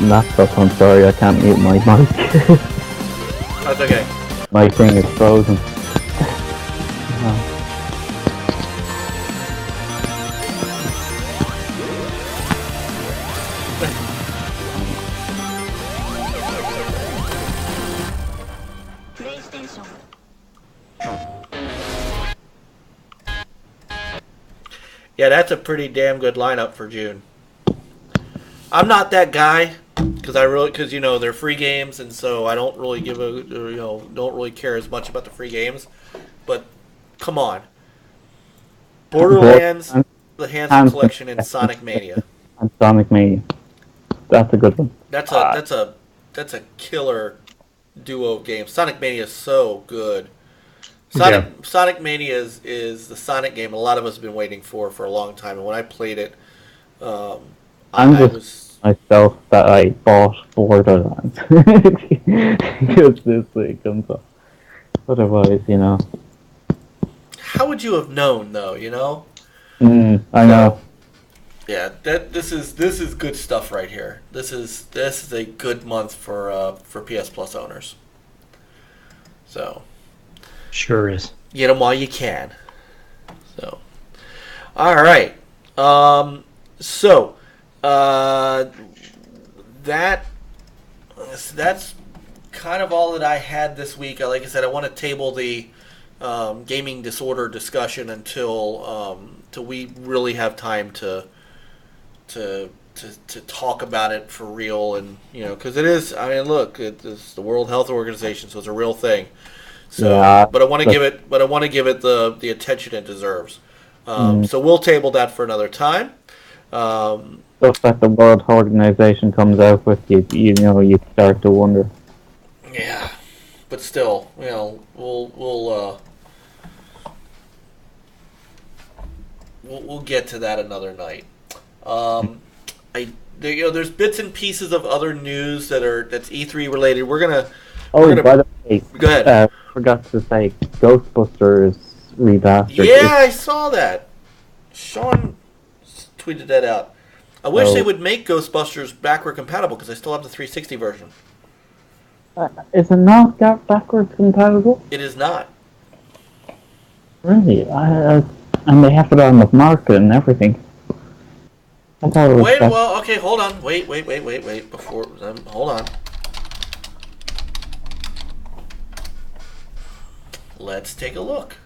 laptop, I'm sorry, I can't mute my mic. That's okay. My thing is frozen. Yeah, that's a pretty damn good lineup for June. I'm not that guy because they're free games, and so I don't really don't really care as much about the free games. But come on, Borderlands, the Handsome Collection, and Sonic Mania. And Sonic Mania, that's a good one. That's a killer duo of games. Sonic Mania is so good. Sonic Mania is the Sonic game a lot of us have been waiting for a long time, and when I played it, myself that I bought Borderlands because this thing comes up. Otherwise, How would you have known, though? I know. Yeah, this is good stuff right here. This is a good month for PS Plus owners. So. Sure is. Get them while you can. So. All right. That's kind of all that I had this week. Like I said, I want to table the gaming disorder discussion until we really have time to talk about it for real, and because it is. I mean, look, it's the World Health Organization, so it's a real thing. So, yeah, but I want to give it the attention it deserves. So we'll table that for another time. Stuff that the World Organization comes out with, you start to wonder. Yeah, but still, we'll get to that another night. There's bits and pieces of other news that's E3 related. By the way, go ahead. Forgot to say, Ghostbusters remastered. Yeah, I saw that. Sean tweeted that out. I wish they would make Ghostbusters backward compatible because I still have the 360 version. Is it not backward compatible? It is not. Really? And they have it on the market and everything. I thought it was okay, hold on. Wait. Hold on. Let's take a look.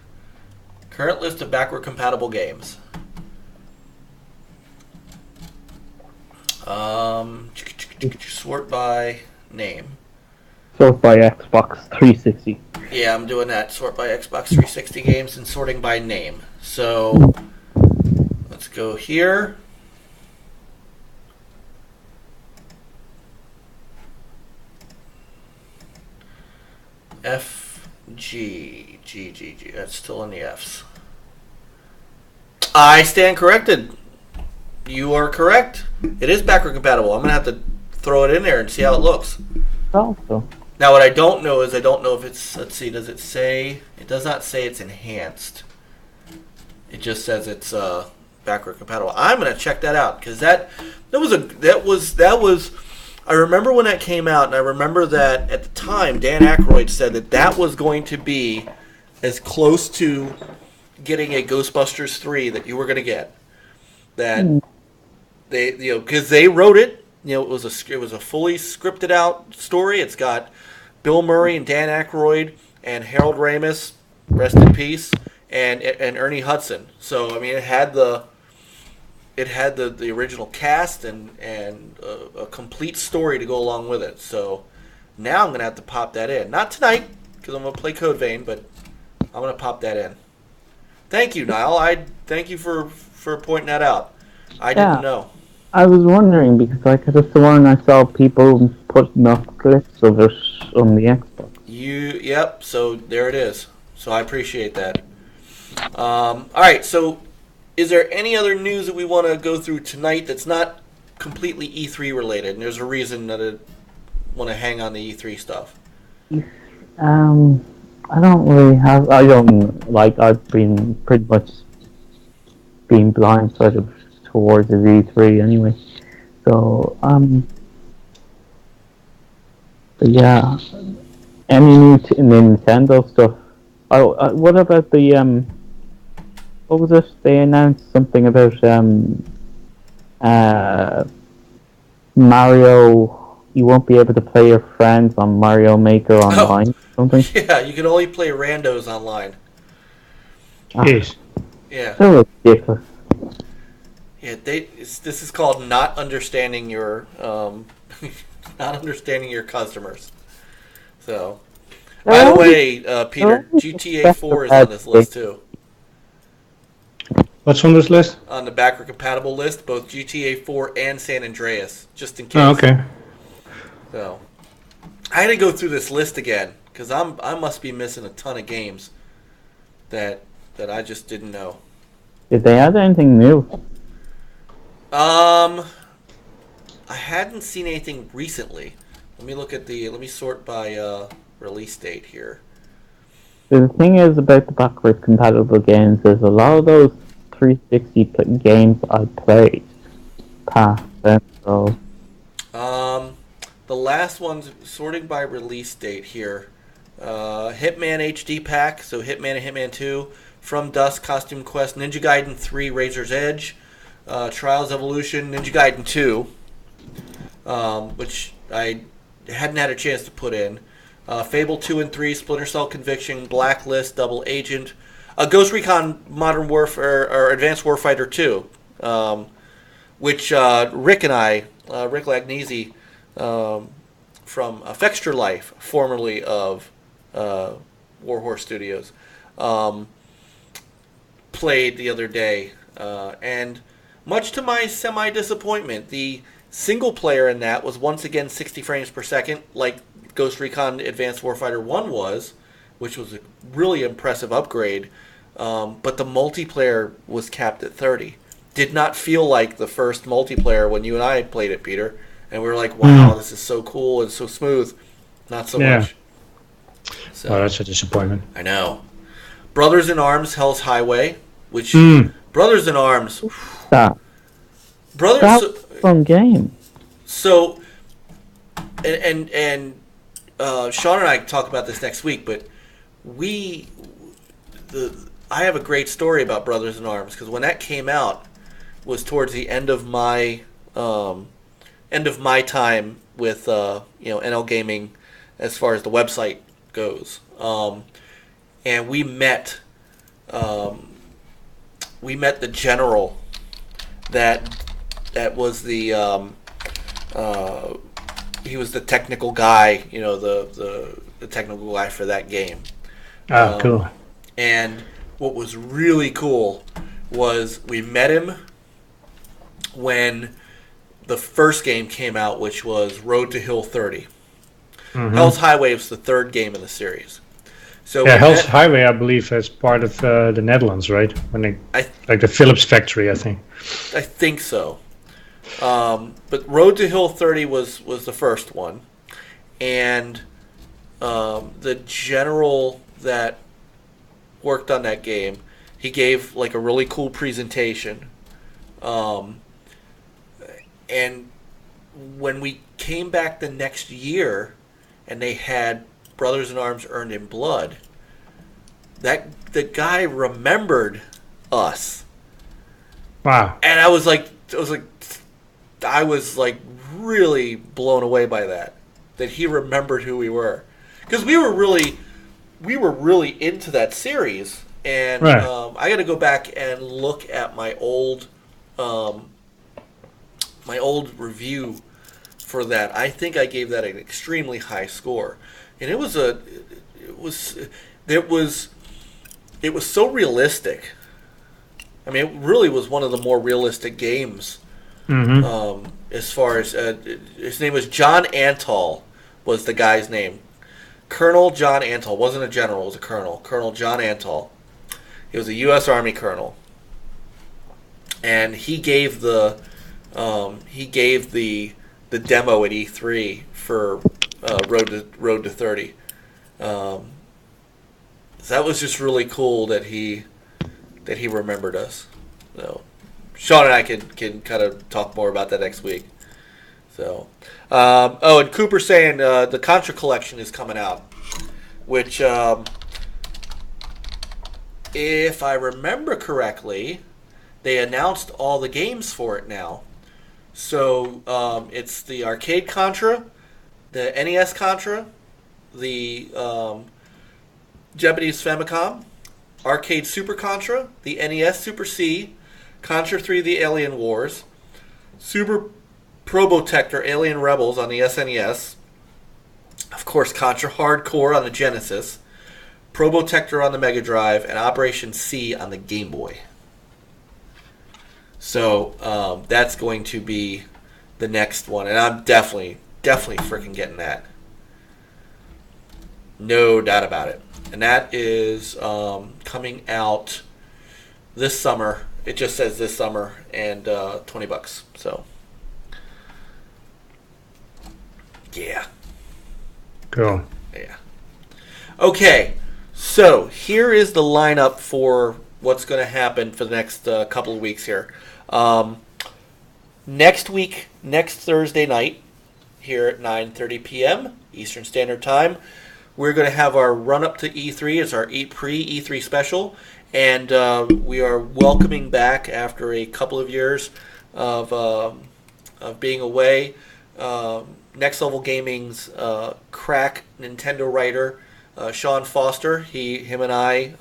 Current list of backward compatible games. Sort by name. Sort by Xbox 360. Yeah, I'm doing that. Sort by Xbox 360 games and sorting by name. So let's go here. F G G G G. That's still in the F's. I stand corrected. You are correct. It is backward compatible. I'm gonna have to throw it in there and see how it looks. Also, Now, what I don't know is I don't know if it's. Let's see. Does it say? It does not say it's enhanced. It just says it's backward compatible. I'm gonna check that out because that was. I remember when that came out, and I remember that at the time Dan Aykroyd said that was going to be as close to getting a Ghostbusters 3 that you were going to get. That they, because they wrote it. It was a fully scripted out story. It's got Bill Murray and Dan Aykroyd and Harold Ramis, rest in peace, and Ernie Hudson. So I mean, it had the original cast and a complete story to go along with it. So now I'm gonna have to pop that in. Not tonight because I'm gonna play Code Vein, but I'm gonna pop that in. Thank you, Niall. I thank you for pointing that out. I didn't know. I was wondering because I could have sworn I saw people putting up clips of it on the Xbox. Yep. So there it is. So I appreciate that. All right. So, is there any other news that we want to go through tonight that's not completely E3 related? And there's a reason that I want to hang on the E3 stuff. I don't really have. I've been pretty much being blindsided towards the V3 anyway. So, but yeah, any new Nintendo stuff? Oh, what about the what was it? They announced something about Mario. You won't be able to play your friends on Mario Maker online. Something. Yeah, you can only play randos online. Jeez. Yeah. So ridiculous. Yeah, this is called not understanding your not understanding your customers. So, by the way, Peter, GTA 4 is on this list too. What's on this list? On the backward compatible list, both GTA 4 and San Andreas, just in case. Oh, okay. So, I had to go through this list again because I must be missing a ton of games that I just didn't know. Did they add anything new? I hadn't seen anything recently. Let me sort by release date here. The thing is about the backwards compatible games is a lot of those 360 games I played past them, so the last one's sorting by release date here. Hitman HD Pack, so Hitman and Hitman 2, From Dusk, Costume Quest, Ninja Gaiden 3, Razor's Edge, Trials Evolution, Ninja Gaiden 2, which I hadn't had a chance to put in, Fable 2 and 3, Splinter Cell Conviction, Blacklist, Double Agent, Ghost Recon Modern Warfare, or Advanced Warfighter 2, which Rick Lagnese from Fextra Life, formerly of Warhorse Studios, played the other day, and much to my semi-disappointment, the single player in that was once again 60 frames per second, like Ghost Recon Advanced Warfighter 1 was, which was a really impressive upgrade, but the multiplayer was capped at 30. Did not feel like the first multiplayer when you and I played it, Peter, and we were like, wow, this is so cool and so smooth. Not so much. So, Oh, that's a disappointment. I know. Brothers in Arms, Hell's Highway, which Brothers in Arms. that was a fun game. So, and Sean and I talk about this next week, but I have a great story about Brothers in Arms because when that came out was towards the end of my time with NL Gaming as far as the website goes, and we met the general that was the he was the technical guy, the technical guy for that game. Cool. And what was really cool was we met him when the first game came out, which was Road to Hill 30. Hell's Highway was the third game in the series. So Hell's Highway, I believe, is part of the Netherlands, right? Like the Philips factory, I think. I think so. But Road to Hill 30 was the first one. And the general that worked on that game, he gave like a really cool presentation. And when we came back the next year and they had Brothers in Arms Earned in Blood, the guy remembered us. Wow. And I was really blown away by that he remembered who we were. Because we were really into that series. And right. I got to go back and look at my old review for that. I think I gave that an extremely high score, and it was so realistic. I mean, it really was one of the more realistic games. As far as his name was John Antall, was the guy's name. Colonel John Antall wasn't a general; it was a colonel. Colonel John Antall. He was a U.S. Army colonel, and he gave the demo at E3 for Road to 30. So that was just really cool that he remembered us. So Sean and I can kind of talk more about that next week. So and Cooper saying the Contra collection is coming out, which if I remember correctly, they announced all the games for it now. So it's the arcade Contra, the NES Contra, the Japanese Famicom, arcade Super Contra, the NES Super C, Contra 3 The Alien Wars, Super Probotector Alien Rebels on the SNES, of course Contra Hardcore on the Genesis, Probotector on the Mega Drive, and Operation C on the Game Boy. So that's going to be the next one, and I'm definitely freaking getting that. No doubt about it. And that is coming out this summer. It just says this summer, and $20. So yeah. Cool. Yeah. Okay. So here is the lineup for what's going to happen for the next couple of weeks here. Next Thursday night, here at 9:30 p.m. Eastern Standard Time, we're going to have our run-up to E3. It's our pre-E3 special, and we are welcoming back, after a couple of years of being away, Next Level Gaming's crack Nintendo writer, Sean Foster. Him and I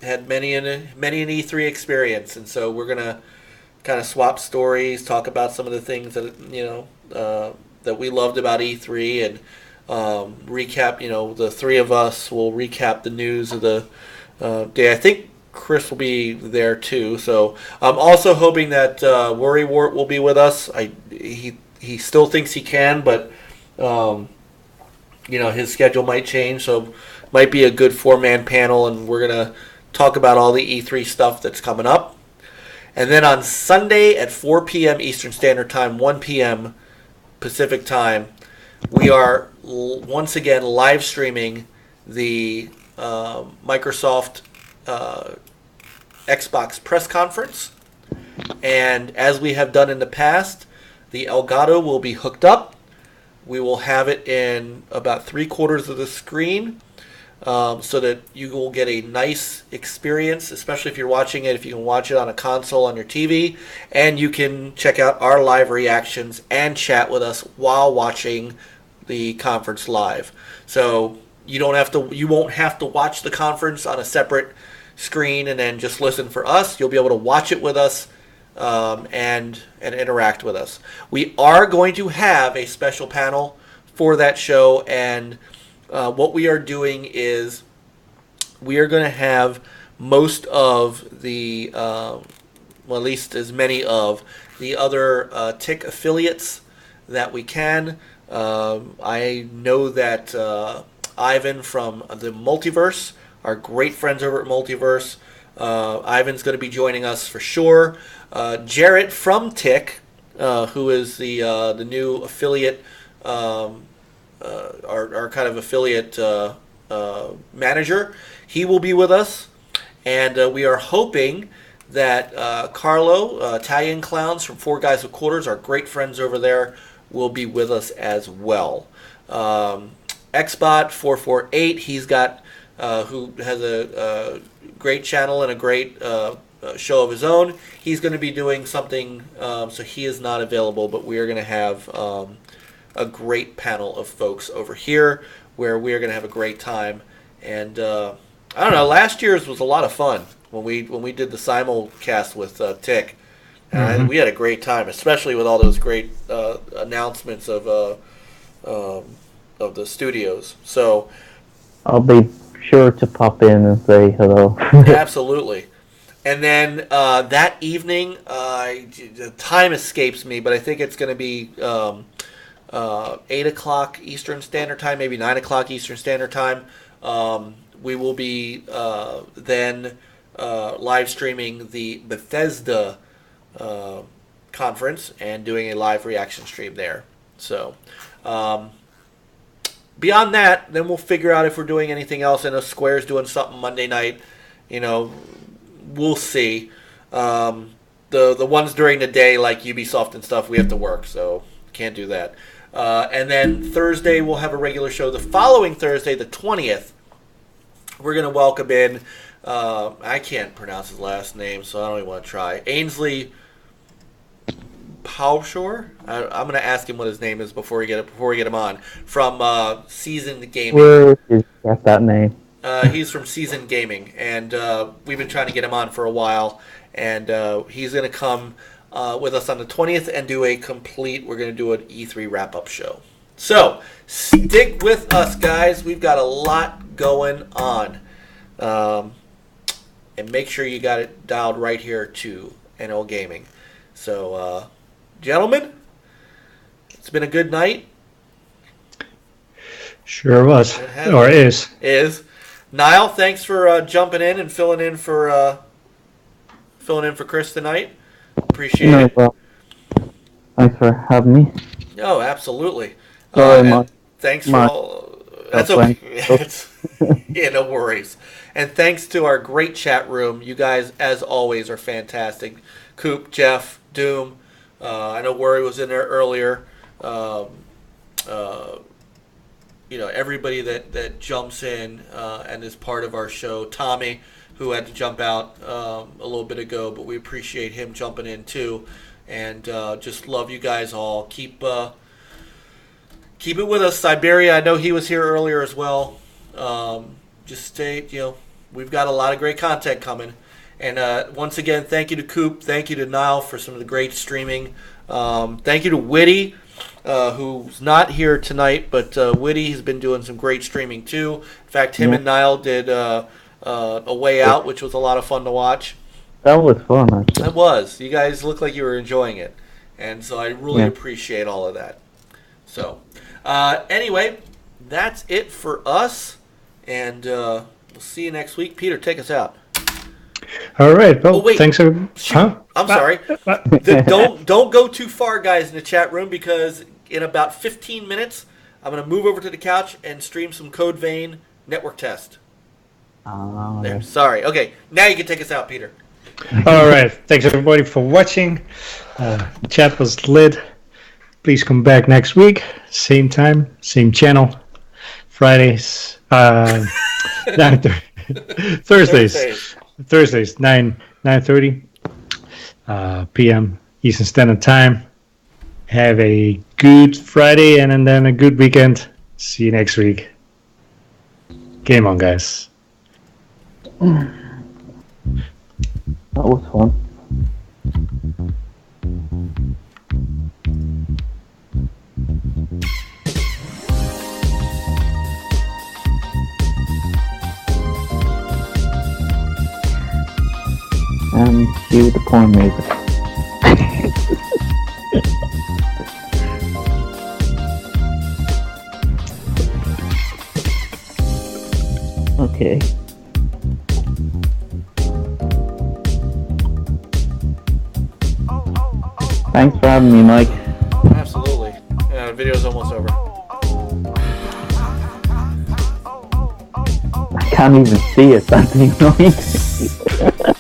had many an E3 experience, and so we're gonna kind of swap stories, talk about some of the things that that we loved about E3, and recap. The three of us will recap the news of the day. I think Chris will be there too. So I'm also hoping that Worrywart will be with us. He still thinks he can, but his schedule might change, so might be a good 4-man panel, and we're gonna talk about all the E3 stuff that's coming up. And then on Sunday at 4 p.m. Eastern Standard Time, 1 p.m. Pacific Time, we are once again live streaming the Microsoft Xbox press conference. And as we have done in the past, the Elgato will be hooked up. We will have it in about 3/4 of the screen, so that you will get a nice experience, especially if you're watching it, if you can watch it on a console on your TV, and you can check out our live reactions and chat with us while watching the conference live. So you won't have to watch the conference on a separate screen and then just listen for us. You'll be able to watch it with us and interact with us. We are going to have a special panel for that show, and what we are doing is we are going to have most of the, well, at least as many of the other TIC affiliates that we can. I know that Ivan from the Multiverse, our great friends over at Multiverse, Ivan's going to be joining us for sure. Jarrett from TIC, who is the new affiliate, our kind of affiliate manager, he will be with us. And we are hoping that Carlo, Italian Clowns from Four Guys with Quarters, our great friends over there, will be with us as well. Xbot448, he's got, who has a great channel and a great show of his own. He's going to be doing something, so he is not available, but we are going to have a great panel of folks over here where we are going to have a great time. And I don't know, last year's was a lot of fun when we did the simulcast with TIC. And we had a great time, especially with all those great announcements of the studios. So I'll be sure to pop in and say hello. absolutely. And then that evening, the time escapes me, but I think it's going to be 8 o'clock Eastern Standard Time, maybe 9 o'clock Eastern Standard Time. We will be then live streaming the Bethesda conference and doing a live reaction stream there. So beyond that, then we'll figure out if we're doing anything else. I know Square's doing something Monday night. You know, we'll see. The ones during the day, like Ubisoft and stuff, we have to work, so can't do that. And then Thursday, we'll have a regular show. The following Thursday, the 20th, we're going to welcome in, I can't pronounce his last name, so I don't even want to try, Ainsley Powshore. I'm going to ask him what his name is before we get him on, from Seasoned Gaming. Where did you get that name? He's from Seasoned Gaming, and we've been trying to get him on for a while, and he's going to come with us on the 20th and do we're going to do an E3 wrap-up show. So, stick with us, guys. We've got a lot going on. And make sure you got it dialed right here to NL Gaming. So, gentlemen, it's been a good night. Sure was. Or is. Niall, thanks for jumping in and filling in for Chris tonight. Appreciate it. Well, thanks for having me. Oh, absolutely. Thanks for my all. That's okay. Yeah, no worries. And thanks to our great chat room. You guys, as always, are fantastic. Coop, Jeff, Doom. I know Worry was in there earlier. Everybody that jumps in and is part of our show. Tommy, who had to jump out a little bit ago, but we appreciate him jumping in too. And just love you guys all. Keep it with us. Siberia, I know he was here earlier as well. Just stay, we've got a lot of great content coming. And once again, thank you to Coop. Thank you to Niall for some of the great streaming. Thank you to Witty, who's not here tonight, but Witty has been doing some great streaming too. In fact, him and Niall did A Way Out, which was a lot of fun to watch. That was fun, actually. It was. You guys looked like you were enjoying it. And so I really appreciate all of that. So, anyway, that's it for us. And we'll see you next week. Peter, take us out. All right. Well, wait. thanks. I'm sorry. Don't go too far, guys, in the chat room, because in about 15 minutes, I'm going to move over to the couch and stream some Code Vein network test. There. Sorry. Okay. Now you can take us out, Peter. All right. Thanks, everybody, for watching. Chat was lit. Please come back next week. Same time, same channel. Fridays. Thursdays, 9:30 p.m. Eastern Standard Time. Have a good Friday and then a good weekend. See you next week. Game on, guys. That was fun. And cue the porn music. Okay. Thanks for having me, Mike. Absolutely. Yeah, the video's almost over. I can't even see it, that's annoying.